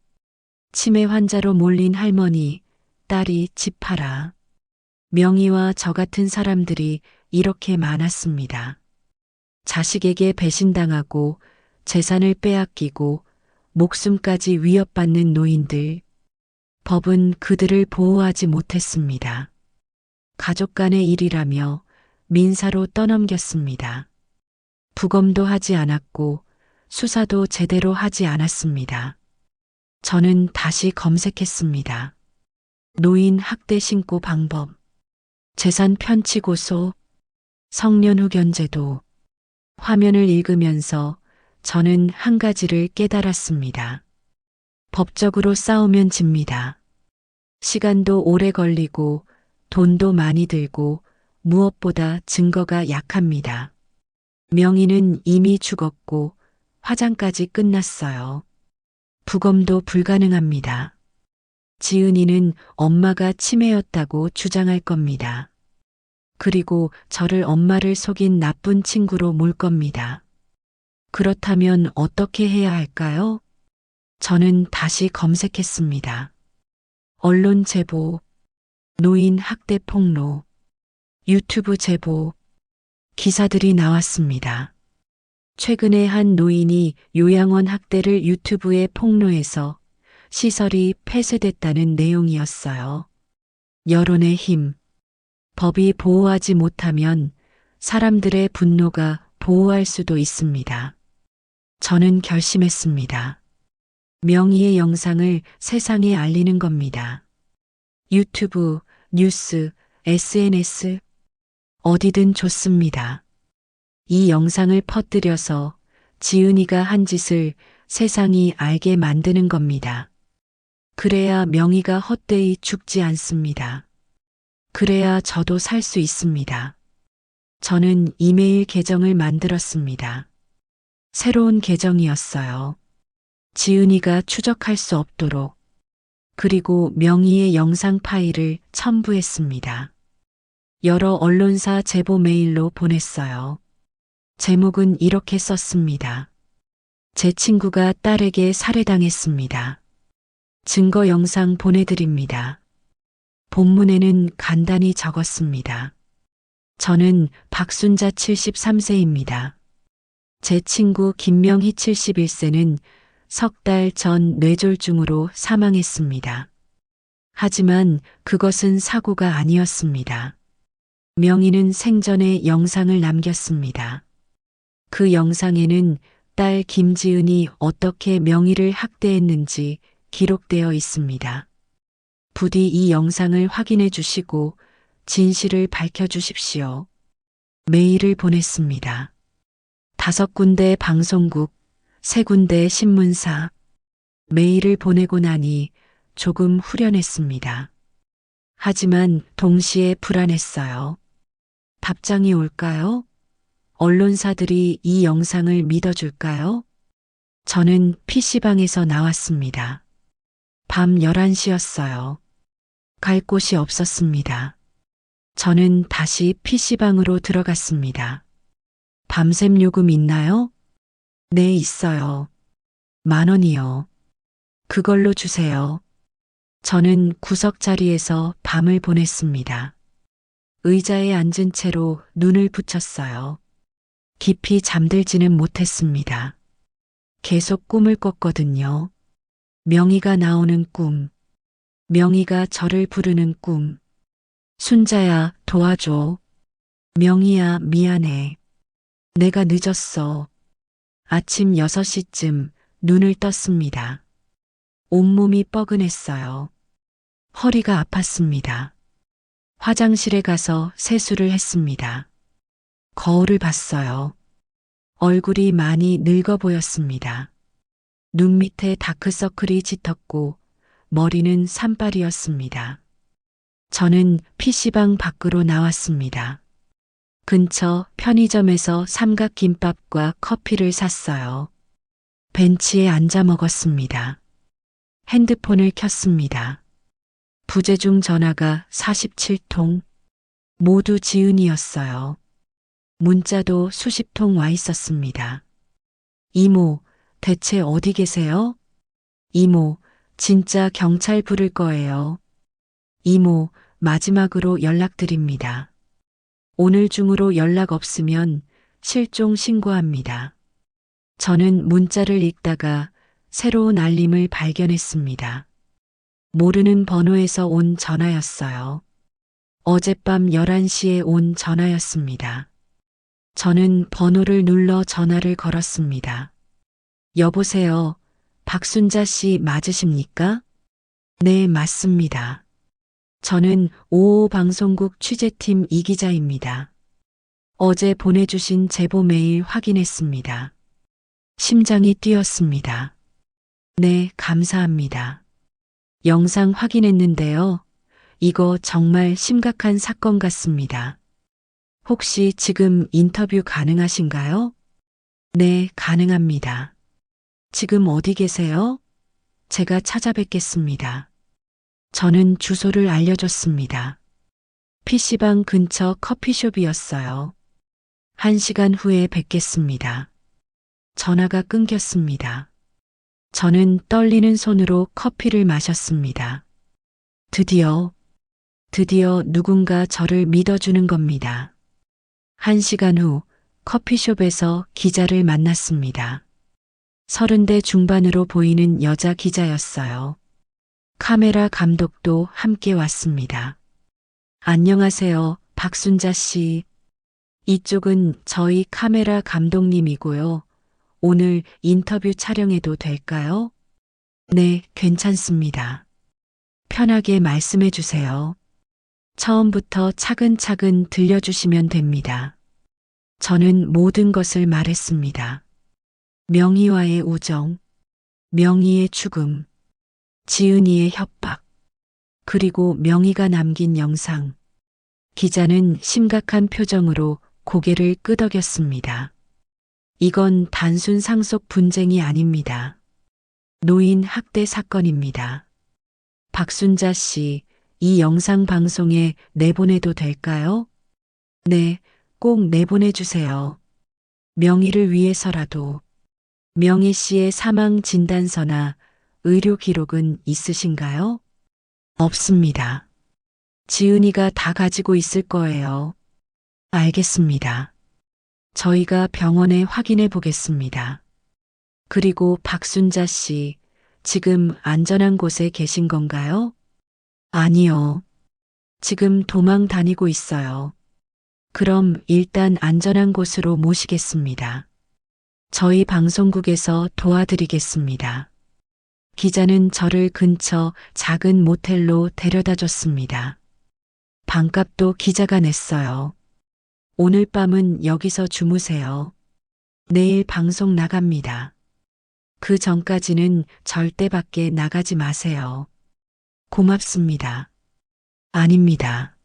치매 환자로 몰린 할머니, 딸이 집 팔아. 명의와 저 같은 사람들이 이렇게 많았습니다. 자식에게 배신당하고 재산을 빼앗기고 목숨까지 위협받는 노인들. 법은 그들을 보호하지 못했습니다. 가족 간의 일이라며 민사로 떠넘겼습니다. 부검도 하지 않았고 수사도 제대로 하지 않았습니다. 저는 다시 검색했습니다. 노인 학대 신고 방법, 재산 편취 고소, 성년 후 견제도. 화면을 읽으면서 저는 한 가지를 깨달았습니다. 법적으로 싸우면 집니다. 시간도 오래 걸리고 돈도 많이 들고 무엇보다 증거가 약합니다. 명의는 이미 죽었고 화장까지 끝났어요. 부검도 불가능합니다. 지은이는 엄마가 치매였다고 주장할 겁니다. 그리고 저를 엄마를 속인 나쁜 친구로 몰 겁니다. 그렇다면 어떻게 해야 할까요? 저는 다시 검색했습니다. 언론 제보, 노인 학대 폭로, 유튜브 제보, 기사들이 나왔습니다. 최근에 한 노인이 요양원 학대를 유튜브에 폭로해서 시설이 폐쇄됐다는 내용이었어요. 여론의 힘. 법이 보호하지 못하면 사람들의 분노가 보호할 수도 있습니다. 저는 결심했습니다. 명의의 영상을 세상에 알리는 겁니다. 유튜브, 뉴스, SNS, 어디든 좋습니다. 이 영상을 퍼뜨려서 지은이가 한 짓을 세상이 알게 만드는 겁니다. 그래야 명의가 헛되이 죽지 않습니다. 그래야 저도 살 수 있습니다. 저는 이메일 계정을 만들었습니다. 새로운 계정이었어요. 지은이가 추적할 수 없도록. 그리고 명의의 영상 파일을 첨부했습니다. 여러 언론사 제보 메일로 보냈어요. 제목은 이렇게 썼습니다. 제 친구가 딸에게 살해당했습니다. 증거 영상 보내드립니다. 본문에는 간단히 적었습니다. 저는 박순자 73세입니다. 제 친구 김명희 71세는 석 달 전 뇌졸중으로 사망했습니다. 하지만 그것은 사고가 아니었습니다. 명희는 생전에 영상을 남겼습니다. 그 영상에는 딸 김지은이 어떻게 명희를 학대했는지 기록되어 있습니다. 부디 이 영상을 확인해 주시고 진실을 밝혀 주십시오. 메일을 보냈습니다. 5군데 방송국, 3군데 신문사. 메일을 보내고 나니 조금 후련했습니다. 하지만 동시에 불안했어요. 답장이 올까요? 언론사들이 이 영상을 믿어줄까요? 저는 PC방에서 나왔습니다. 밤 11시였어요. 갈 곳이 없었습니다. 저는 다시 PC방으로 들어갔습니다. 밤샘 요금 있나요? 네, 있어요. 10,000원이요. 그걸로 주세요. 저는 구석 자리에서 밤을 보냈습니다. 의자에 앉은 채로 눈을 붙였어요. 깊이 잠들지는 못했습니다. 계속 꿈을 꿨거든요. 명희가 나오는 꿈. 명희가 저를 부르는 꿈. 순자야, 도와줘. 명희야, 미안해. 내가 늦었어. 아침 6시쯤 눈을 떴습니다. 온몸이 뻐근했어요. 허리가 아팠습니다. 화장실에 가서 세수를 했습니다. 거울을 봤어요. 얼굴이 많이 늙어 보였습니다. 눈 밑에 다크서클이 짙었고 머리는 산발이었습니다. 저는 PC방 밖으로 나왔습니다. 근처 편의점에서 삼각김밥과 커피를 샀어요. 벤치에 앉아 먹었습니다. 핸드폰을 켰습니다. 부재중 전화가 47통. 모두 지은이었어요. 문자도 수십 통 와 있었습니다. 이모, 대체 어디 계세요? 이모, 진짜 경찰 부를 거예요. 이모, 마지막으로 연락드립니다. 오늘 중으로 연락 없으면 실종 신고합니다. 저는 문자를 읽다가 새로운 알림을 발견했습니다. 모르는 번호에서 온 전화였어요. 어젯밤 11시에 온 전화였습니다. 저는 번호를 눌러 전화를 걸었습니다. 여보세요, 박순자 씨 맞으십니까? 네, 맞습니다. 저는 55 방송국 취재팀 이 기자입니다. 어제 보내주신 제보 메일 확인했습니다. 심장이 뛰었습니다. 네, 감사합니다. 영상 확인했는데요. 이거 정말 심각한 사건 같습니다. 혹시 지금 인터뷰 가능하신가요? 네, 가능합니다. 지금 어디 계세요? 제가 찾아뵙겠습니다. 저는 주소를 알려줬습니다. PC방 근처 커피숍이었어요. 1시간 후에 뵙겠습니다. 전화가 끊겼습니다. 저는 떨리는 손으로 커피를 마셨습니다. 드디어 누군가 저를 믿어주는 겁니다. 1시간 후 커피숍에서 기자를 만났습니다. 30대 중반으로 보이는 여자 기자였어요. 카메라 감독도 함께 왔습니다. 안녕하세요, 박순자 씨. 이쪽은 저희 카메라 감독님이고요. 오늘 인터뷰 촬영해도 될까요? 네, 괜찮습니다. 편하게 말씀해 주세요. 처음부터 차근차근 들려주시면 됩니다. 저는 모든 것을 말했습니다. 명희와의 우정, 명희의 죽음, 지은이의 협박, 그리고 명희가 남긴 영상. 기자는 심각한 표정으로 고개를 끄덕였습니다. 이건 단순 상속 분쟁이 아닙니다. 노인 학대 사건입니다. 박순자 씨, 이 영상 방송에 내보내도 될까요? 네, 꼭 내보내주세요. 명희를 위해서라도. 명희 씨의 사망 진단서나 의료 기록은 있으신가요? 없습니다. 지은이가 다 가지고 있을 거예요. 알겠습니다. 저희가 병원에 확인해 보겠습니다. 그리고 박순자 씨, 지금 안전한 곳에 계신 건가요? 아니요. 지금 도망 다니고 있어요. 그럼 일단 안전한 곳으로 모시겠습니다. 저희 방송국에서 도와드리겠습니다. 기자는 저를 근처 작은 모텔로 데려다 줬습니다. 방값도 기자가 냈어요. 오늘 밤은 여기서 주무세요. 내일 방송 나갑니다. 그 전까지는 절대 밖에 나가지 마세요. 고맙습니다. 아닙니다.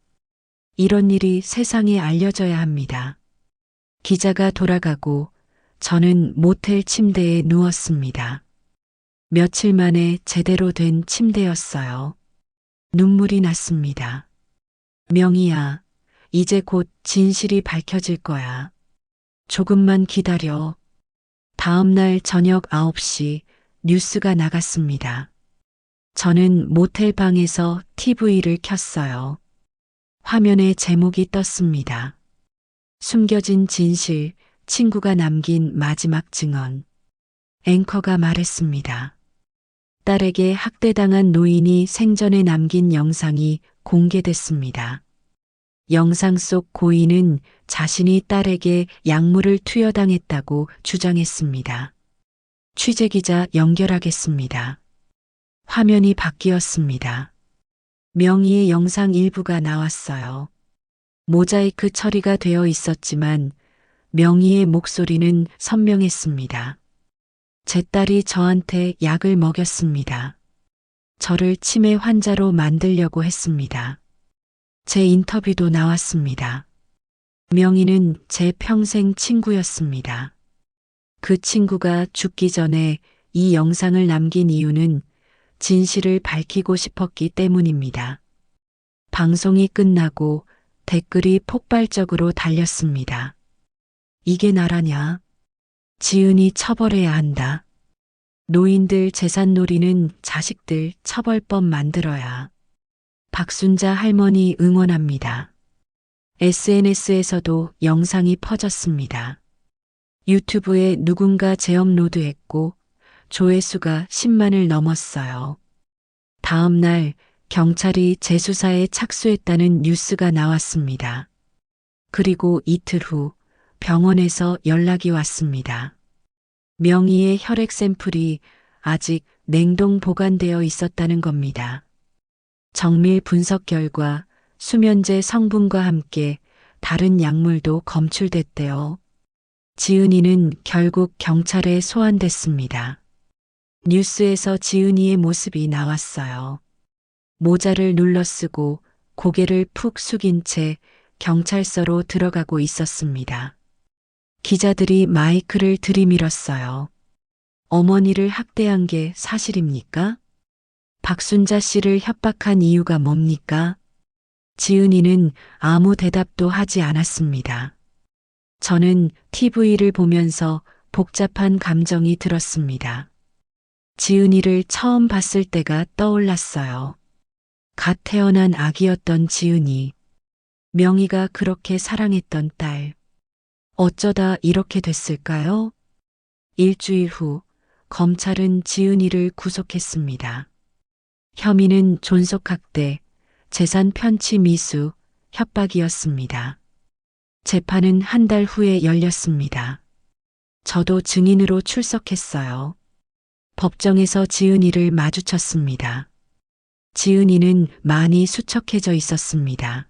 이런 일이 세상에 알려져야 합니다. 기자가 돌아가고 저는 모텔 침대에 누웠습니다. 며칠 만에 제대로 된 침대였어요. 눈물이 났습니다. 명희야, 이제 곧 진실이 밝혀질 거야. 조금만 기다려. 다음 날 저녁 9시 뉴스가 나갔습니다. 저는 모텔 방에서 TV를 켰어요. 화면에 제목이 떴습니다. 숨겨진 진실, 친구가 남긴 마지막 증언. 앵커가 말했습니다. 딸에게 학대당한 노인이 생전에 남긴 영상이 공개됐습니다. 영상 속 고인은 자신이 딸에게 약물을 투여당했다고 주장했습니다. 취재기자 연결하겠습니다. 화면이 바뀌었습니다. 명희의 영상 일부가 나왔어요. 모자이크 처리가 되어 있었지만 명희의 목소리는 선명했습니다. 제 딸이 저한테 약을 먹였습니다. 저를 치매 환자로 만들려고 했습니다. 제 인터뷰도 나왔습니다. 명희는 제 평생 친구였습니다. 그 친구가 죽기 전에 이 영상을 남긴 이유는 진실을 밝히고 싶었기 때문입니다. 방송이 끝나고 댓글이 폭발적으로 달렸습니다. 이게 나라냐? 지은이 처벌해야 한다. 노인들 재산 노리는 자식들 처벌법 만들어야. 박순자 할머니 응원합니다. SNS에서도 영상이 퍼졌습니다. 유튜브에 누군가 재업로드했고 조회수가 10만을 넘었어요. 다음 날 경찰이 재수사에 착수했다는 뉴스가 나왔습니다. 그리고 이틀 후 병원에서 연락이 왔습니다. 명희의 혈액 샘플이 아직 냉동 보관되어 있었다는 겁니다. 정밀 분석 결과 수면제 성분과 함께 다른 약물도 검출됐대요. 지은이는 결국 경찰에 소환됐습니다. 뉴스에서 지은이의 모습이 나왔어요. 모자를 눌러 쓰고 고개를 푹 숙인 채 경찰서로 들어가고 있었습니다. 기자들이 마이크를 들이밀었어요. 어머니를 학대한 게 사실입니까? 박순자 씨를 협박한 이유가 뭡니까? 지은이는 아무 대답도 하지 않았습니다. 저는 TV를 보면서 복잡한 감정이 들었습니다. 지은이를 처음 봤을 때가 떠올랐어요. 갓 태어난 아기였던 지은이, 명희가 그렇게 사랑했던 딸. 어쩌다 이렇게 됐을까요? 일주일 후 검찰은 지은이를 구속했습니다. 혐의는 존속학대, 재산 편취 미수, 협박이었습니다. 재판은 한 달 후에 열렸습니다. 저도 증인으로 출석했어요. 법정에서 지은이를 마주쳤습니다. 지은이는 많이 수척해져 있었습니다.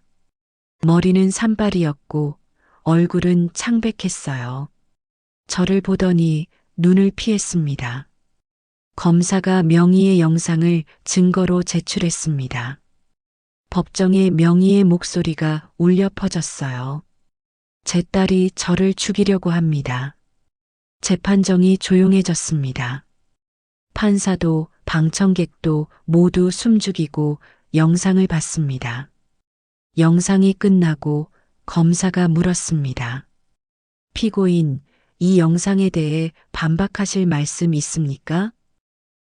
머리는 산발이었고 얼굴은 창백했어요. 저를 보더니 눈을 피했습니다. 검사가 명희의 영상을 증거로 제출했습니다. 법정에 명희의 목소리가 울려 퍼졌어요. 제 딸이 저를 죽이려고 합니다. 재판정이 조용해졌습니다. 판사도 방청객도 모두 숨죽이고 영상을 봤습니다. 영상이 끝나고 검사가 물었습니다. 피고인, 이 영상에 대해 반박하실 말씀 있습니까?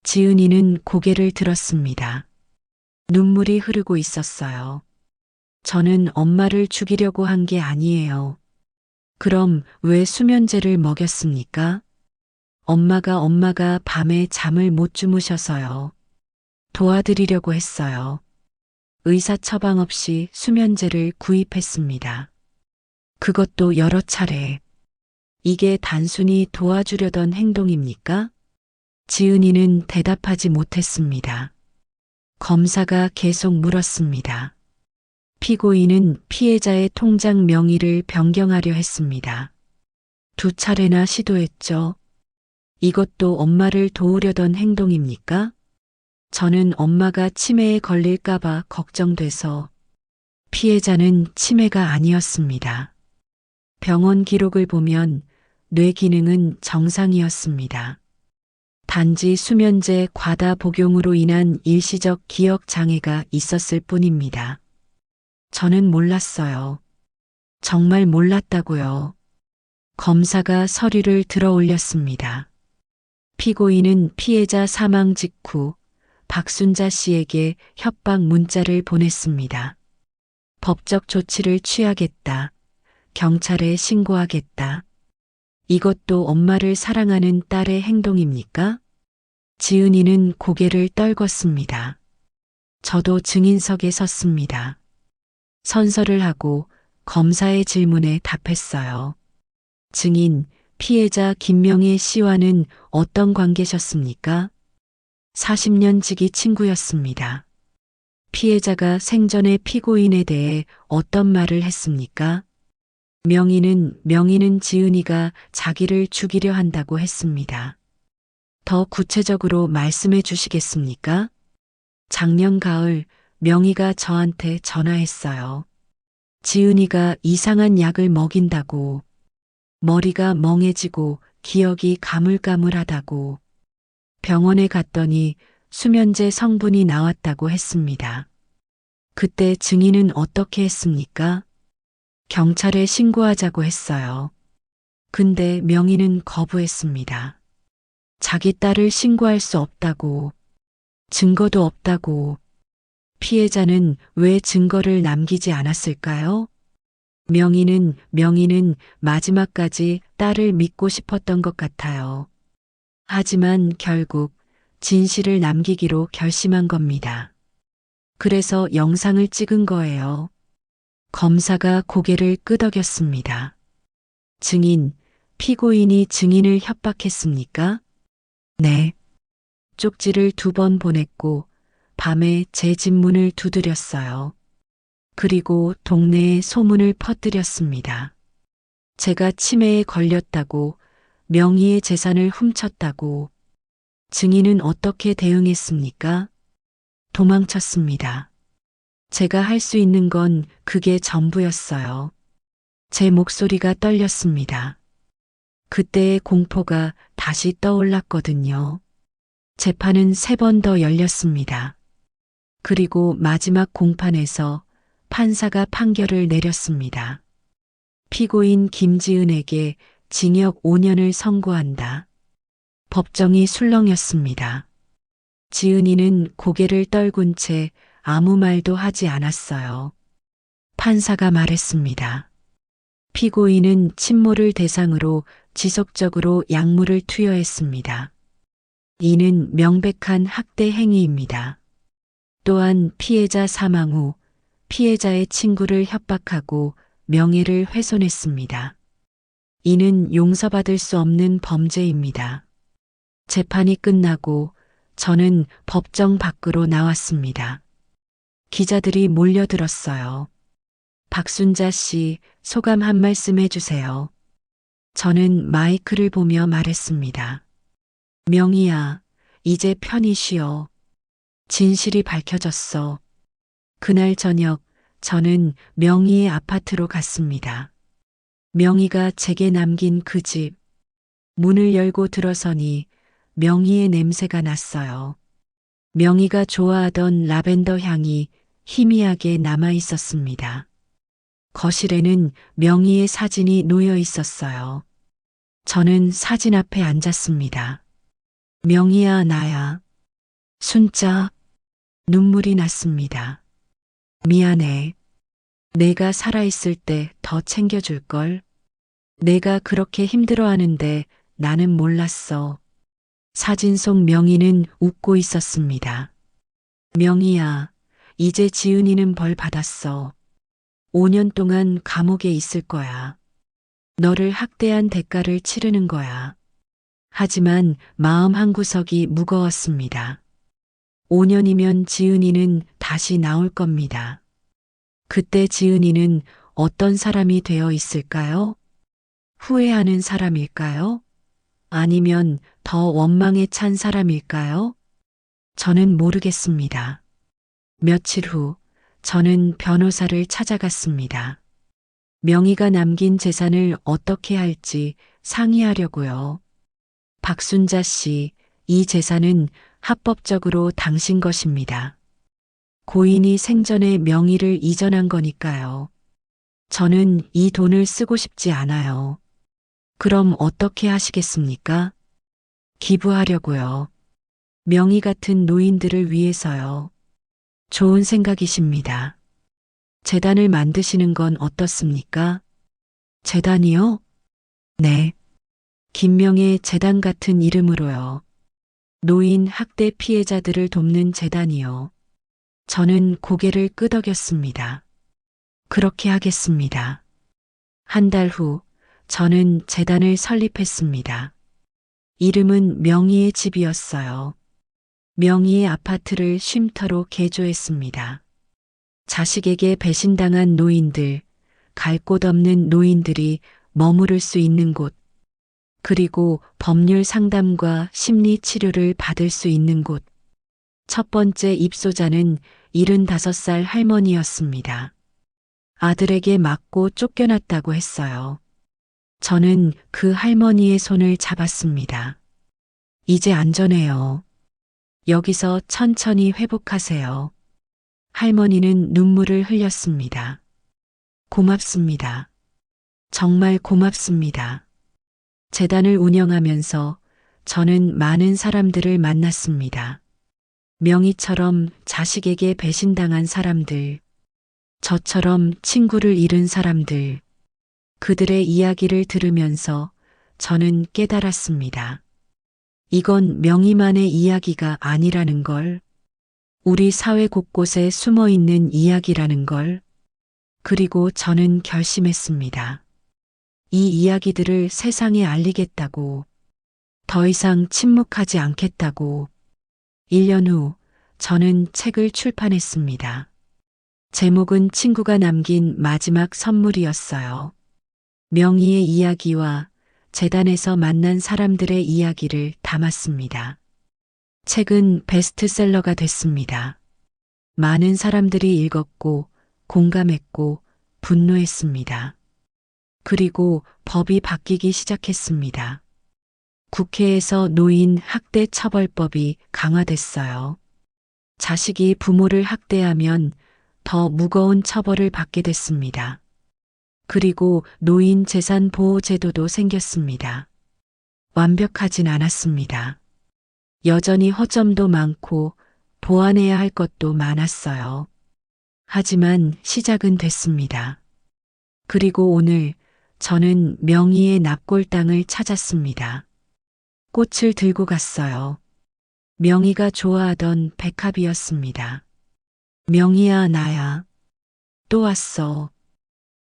지은이는 고개를 들었습니다. 눈물이 흐르고 있었어요. 저는 엄마를 죽이려고 한 게 아니에요. 그럼 왜 수면제를 먹였습니까? 엄마가 밤에 잠을 못 주무셔서요. 도와드리려고 했어요. 의사 처방 없이 수면제를 구입했습니다. 그것도 여러 차례. 이게 단순히 도와주려던 행동입니까? 지은이는 대답하지 못했습니다. 검사가 계속 물었습니다. 피고인은 피해자의 통장 명의를 변경하려 했습니다. 2차례나 시도했죠. 이것도 엄마를 도우려던 행동입니까? 저는 엄마가 치매에 걸릴까봐 걱정돼서. 피해자는 치매가 아니었습니다. 병원 기록을 보면 뇌 기능은 정상이었습니다. 단지 수면제 과다 복용으로 인한 일시적 기억 장애가 있었을 뿐입니다. 저는 몰랐어요. 정말 몰랐다고요. 검사가 서류를 들어 올렸습니다. 피고인은 피해자 사망 직후 박순자 씨에게 협박 문자를 보냈습니다. 법적 조치를 취하겠다. 경찰에 신고하겠다. 이것도 엄마를 사랑하는 딸의 행동입니까? 지은이는 고개를 떨궜습니다. 저도 증인석에 섰습니다. 선서를 하고 검사의 질문에 답했어요. 증인, 피해자 김명애 씨와는 어떤 관계셨습니까? 40년 지기 친구였습니다. 피해자가 생전에 피고인에 대해 어떤 말을 했습니까? 명의는 지은이가 자기를 죽이려 한다고 했습니다. 더 구체적으로 말씀해 주시겠습니까? 작년 가을 명의가 저한테 전화했어요. 지은이가 이상한 약을 먹인다고, 머리가 멍해지고 기억이 가물가물하다고, 병원에 갔더니 수면제 성분이 나왔다고 했습니다. 그때 증인은 어떻게 했습니까? 경찰에 신고하자고 했어요. 근데 명의는 거부했습니다. 자기 딸을 신고할 수 없다고, 증거도 없다고. 피해자는 왜 증거를 남기지 않았을까요? 명의는 마지막까지 딸을 믿고 싶었던 것 같아요. 하지만 결국 진실을 남기기로 결심한 겁니다. 그래서 영상을 찍은 거예요. 검사가 고개를 끄덕였습니다. 증인, 피고인이 증인을 협박했습니까? 네. 쪽지를 2번 보냈고 밤에 제 집 문을 두드렸어요. 그리고 동네에 소문을 퍼뜨렸습니다. 제가 치매에 걸렸다고, 명의의 재산을 훔쳤다고. 증인은 어떻게 대응했습니까? 도망쳤습니다. 제가 할 수 있는 건 그게 전부였어요. 제 목소리가 떨렸습니다. 그때의 공포가 다시 떠올랐거든요. 재판은 3번 더 열렸습니다. 그리고 마지막 공판에서 판사가 판결을 내렸습니다. 피고인 김지은에게 징역 5년을 선고한다. 법정이 술렁였습니다. 지은이는 고개를 떨군 채 아무 말도 하지 않았어요. 판사가 말했습니다. 피고인은 친모를 대상으로 지속적으로 약물을 투여했습니다. 이는 명백한 학대 행위입니다. 또한 피해자 사망 후 피해자의 친구를 협박하고 명예를 훼손했습니다. 이는 용서받을 수 없는 범죄입니다. 재판이 끝나고 저는 법정 밖으로 나왔습니다. 기자들이 몰려들었어요. 박순자 씨, 소감 한 말씀 해주세요. 저는 마이크를 보며 말했습니다. 명희야, 이제 편히 쉬어. 진실이 밝혀졌어. 그날 저녁 저는 명희의 아파트로 갔습니다. 명희가 제게 남긴 그 집. 문을 열고 들어서니 명희의 냄새가 났어요. 명희가 좋아하던 라벤더 향이 희미하게 남아 있었습니다. 거실에는 명희의 사진이 놓여 있었어요. 저는 사진 앞에 앉았습니다. 명희야, 나야. 순자. 눈물이 났습니다. 미안해. 내가 살아있을 때 더 챙겨줄걸. 내가 그렇게 힘들어하는데 나는 몰랐어. 사진 속 명희는 웃고 있었습니다. 명희야, 이제 지은이는 벌 받았어. 5년 동안 감옥에 있을 거야. 너를 학대한 대가를 치르는 거야. 하지만 마음 한구석이 무거웠습니다. 5년이면 지은이는 다시 나올 겁니다. 그때 지은이는 어떤 사람이 되어 있을까요? 후회하는 사람일까요? 아니면 더 원망에 찬 사람일까요? 저는 모르겠습니다. 며칠 후 저는 변호사를 찾아갔습니다. 명의가 남긴 재산을 어떻게 할지 상의하려고요. 박순자 씨, 이 재산은 합법적으로 당신 것입니다. 고인이 생전에 명의를 이전한 거니까요. 저는 이 돈을 쓰고 싶지 않아요. 그럼 어떻게 하시겠습니까? 기부하려고요. 명의 같은 노인들을 위해서요. 좋은 생각이십니다. 재단을 만드시는 건 어떻습니까? 재단이요? 네. 김명의 재단 같은 이름으로요. 노인 학대 피해자들을 돕는 재단이요. 저는 고개를 끄덕였습니다. 그렇게 하겠습니다. 한 달 후, 저는 재단을 설립했습니다. 이름은 명의의 집이었어요. 명의의 아파트를 쉼터로 개조했습니다. 자식에게 배신당한 노인들, 갈 곳 없는 노인들이 머무를 수 있는 곳, 그리고 법률 상담과 심리 치료를 받을 수 있는 곳. 첫 번째 입소자는 75살 할머니였습니다. 아들에게 맞고 쫓겨났다고 했어요. 저는 그 할머니의 손을 잡았습니다. 이제 안전해요. 여기서 천천히 회복하세요. 할머니는 눈물을 흘렸습니다. 고맙습니다. 정말 고맙습니다. 재단을 운영하면서 저는 많은 사람들을 만났습니다. 명의처럼 자식에게 배신당한 사람들, 저처럼 친구를 잃은 사람들, 그들의 이야기를 들으면서 저는 깨달았습니다. 이건 명의만의 이야기가 아니라는 걸, 우리 사회 곳곳에 숨어 있는 이야기라는 걸, 그리고 저는 결심했습니다. 이 이야기들을 세상에 알리겠다고, 더 이상 침묵하지 않겠다고. 1년 후 저는 책을 출판했습니다. 제목은 친구가 남긴 마지막 선물이었어요. 명의의 이야기와 재단에서 만난 사람들의 이야기를 담았습니다. 책은 베스트셀러가 됐습니다. 많은 사람들이 읽었고 공감했고 분노했습니다. 그리고 법이 바뀌기 시작했습니다. 국회에서 노인 학대 처벌법이 강화됐어요. 자식이 부모를 학대하면 더 무거운 처벌을 받게 됐습니다. 그리고 노인 재산 보호 제도도 생겼습니다. 완벽하진 않았습니다. 여전히 허점도 많고 보완해야 할 것도 많았어요. 하지만 시작은 됐습니다. 그리고 오늘 저는 명의의 납골 땅을 찾았습니다. 꽃을 들고 갔어요. 명의가 좋아하던 백합이었습니다. 명의야, 나야. 또 왔어.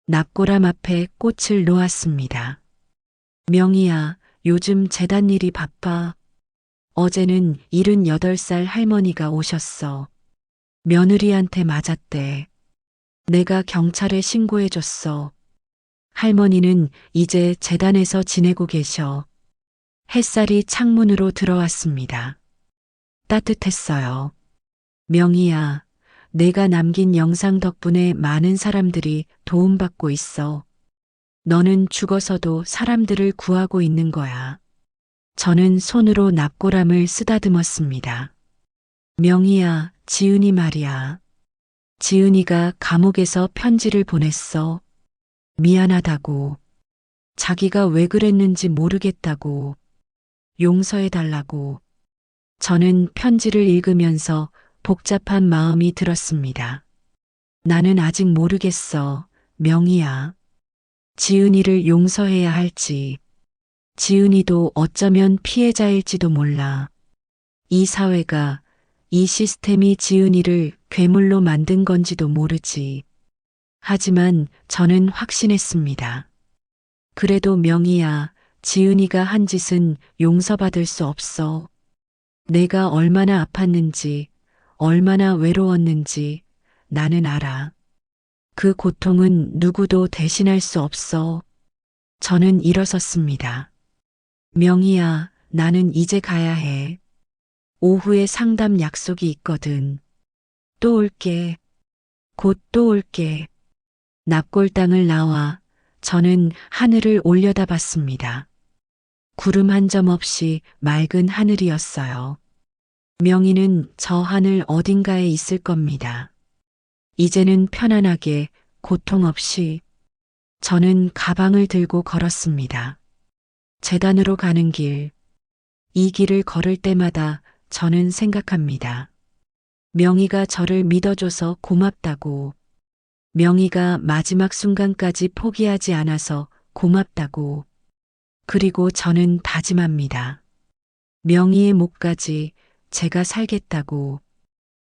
납골함 앞에 꽃을 놓았습니다. 명의야, 요즘 재단 일이 바빠. 어제는 78살 할머니가 오셨어. 며느리한테 맞았대. 내가 경찰에 신고해줬어. 할머니는 이제 재단에서 지내고 계셔. 햇살이 창문으로 들어왔습니다. 따뜻했어요. 명희야, 내가 남긴 영상 덕분에 많은 사람들이 도움받고 있어. 너는 죽어서도 사람들을 구하고 있는 거야. 저는 손으로 납골함을 쓰다듬었습니다. 명희야, 지은이 말이야. 지은이가 감옥에서 편지를 보냈어. 미안하다고. 자기가 왜 그랬는지 모르겠다고. 용서해달라고. 저는 편지를 읽으면서 복잡한 마음이 들었습니다. 나는 아직 모르겠어, 명희야. 지은이를 용서해야 할지. 지은이도 어쩌면 피해자일지도 몰라. 이 사회가, 이 시스템이 지은이를 괴물로 만든 건지도 모르지. 하지만 저는 확신했습니다. 그래도 명희야, 지은이가 한 짓은 용서받을 수 없어. 내가 얼마나 아팠는지, 얼마나 외로웠는지 나는 알아. 그 고통은 누구도 대신할 수 없어. 저는 일어섰습니다. 명희야, 나는 이제 가야 해. 오후에 상담 약속이 있거든. 또 올게. 곧 또 올게. 납골당을 나와 저는 하늘을 올려다봤습니다. 구름 한 점 없이 맑은 하늘이었어요. 명희는 저 하늘 어딘가에 있을 겁니다. 이제는 편안하게 고통 없이 저는 가방을 들고 걸었습니다. 재단으로 가는 길, 이 길을 걸을 때마다 저는 생각합니다. 명희가 저를 믿어줘서 고맙다고, 명희가 마지막 순간까지 포기하지 않아서 고맙다고, 그리고 저는 다짐합니다. 명희의 목까지 제가 살겠다고,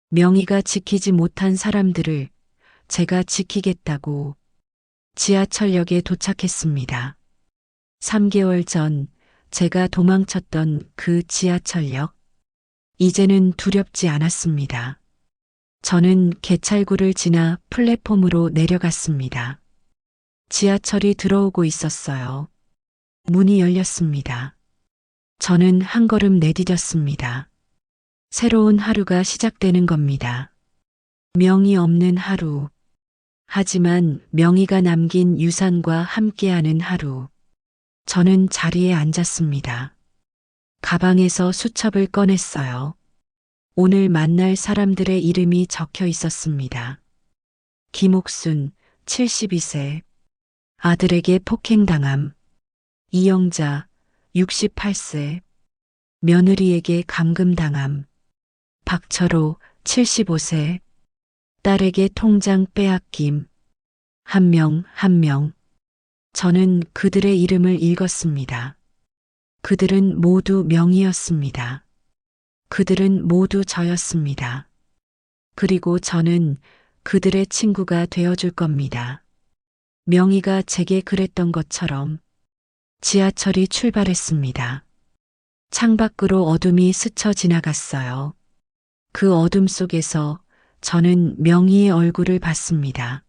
명희가 지키지 못한 사람들을 제가 지키겠다고. 지하철역에 도착했습니다. 3개월 전 제가 도망쳤던 그 지하철역. 이제는 두렵지 않았습니다. 저는 개찰구를 지나 플랫폼으로 내려갔습니다. 지하철이 들어오고 있었어요. 문이 열렸습니다. 저는 한 걸음 내디뎠습니다. 새로운 하루가 시작되는 겁니다. 명이 없는 하루. 하지만 명희가 남긴 유산과 함께하는 하루. 저는 자리에 앉았습니다. 가방에서 수첩을 꺼냈어요. 오늘 만날 사람들의 이름이 적혀 있었습니다. 김옥순, 72세. 아들에게 폭행당함. 이영자, 68세. 며느리에게 감금당함. 박철호, 75세. 딸에게 통장 빼앗김. 한 명, 한 명. 저는 그들의 이름을 읽었습니다. 그들은 모두 명이었습니다. 그들은 모두 저였습니다. 그리고 저는 그들의 친구가 되어줄 겁니다. 명희가 제게 그랬던 것처럼 지하철이 출발했습니다. 창밖으로 어둠이 스쳐 지나갔어요. 그 어둠 속에서 저는 명희의 얼굴을 봤습니다.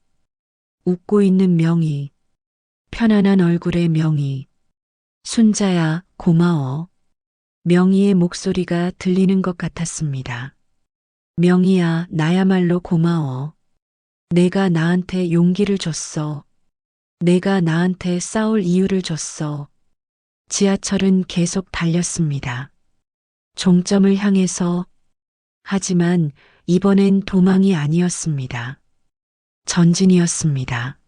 웃고 있는 명희, 편안한 얼굴의 명희. 순자야, 고마워. 명희의 목소리가 들리는 것 같았습니다. 명희야, 나야말로 고마워. 내가 나한테 용기를 줬어. 내가 나한테 싸울 이유를 줬어. 지하철은 계속 달렸습니다. 종점을 향해서. 하지만 이번엔 도망이 아니었습니다. 전진이었습니다.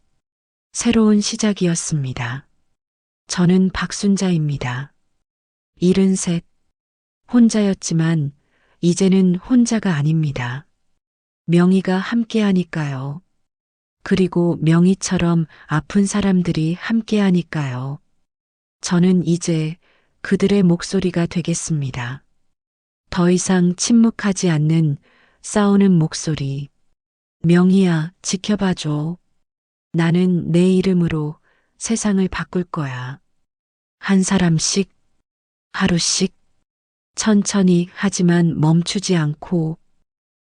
새로운 시작이었습니다. 저는 박순자입니다. 73. 혼자였지만 이제는 혼자가 아닙니다. 명희가 함께하니까요. 그리고 명희처럼 아픈 사람들이 함께하니까요. 저는 이제 그들의 목소리가 되겠습니다. 더 이상 침묵하지 않는 싸우는 목소리. 명희야, 지켜봐줘. 나는 내 이름으로 세상을 바꿀 거야. 한 사람씩, 하루씩, 천천히 하지만 멈추지 않고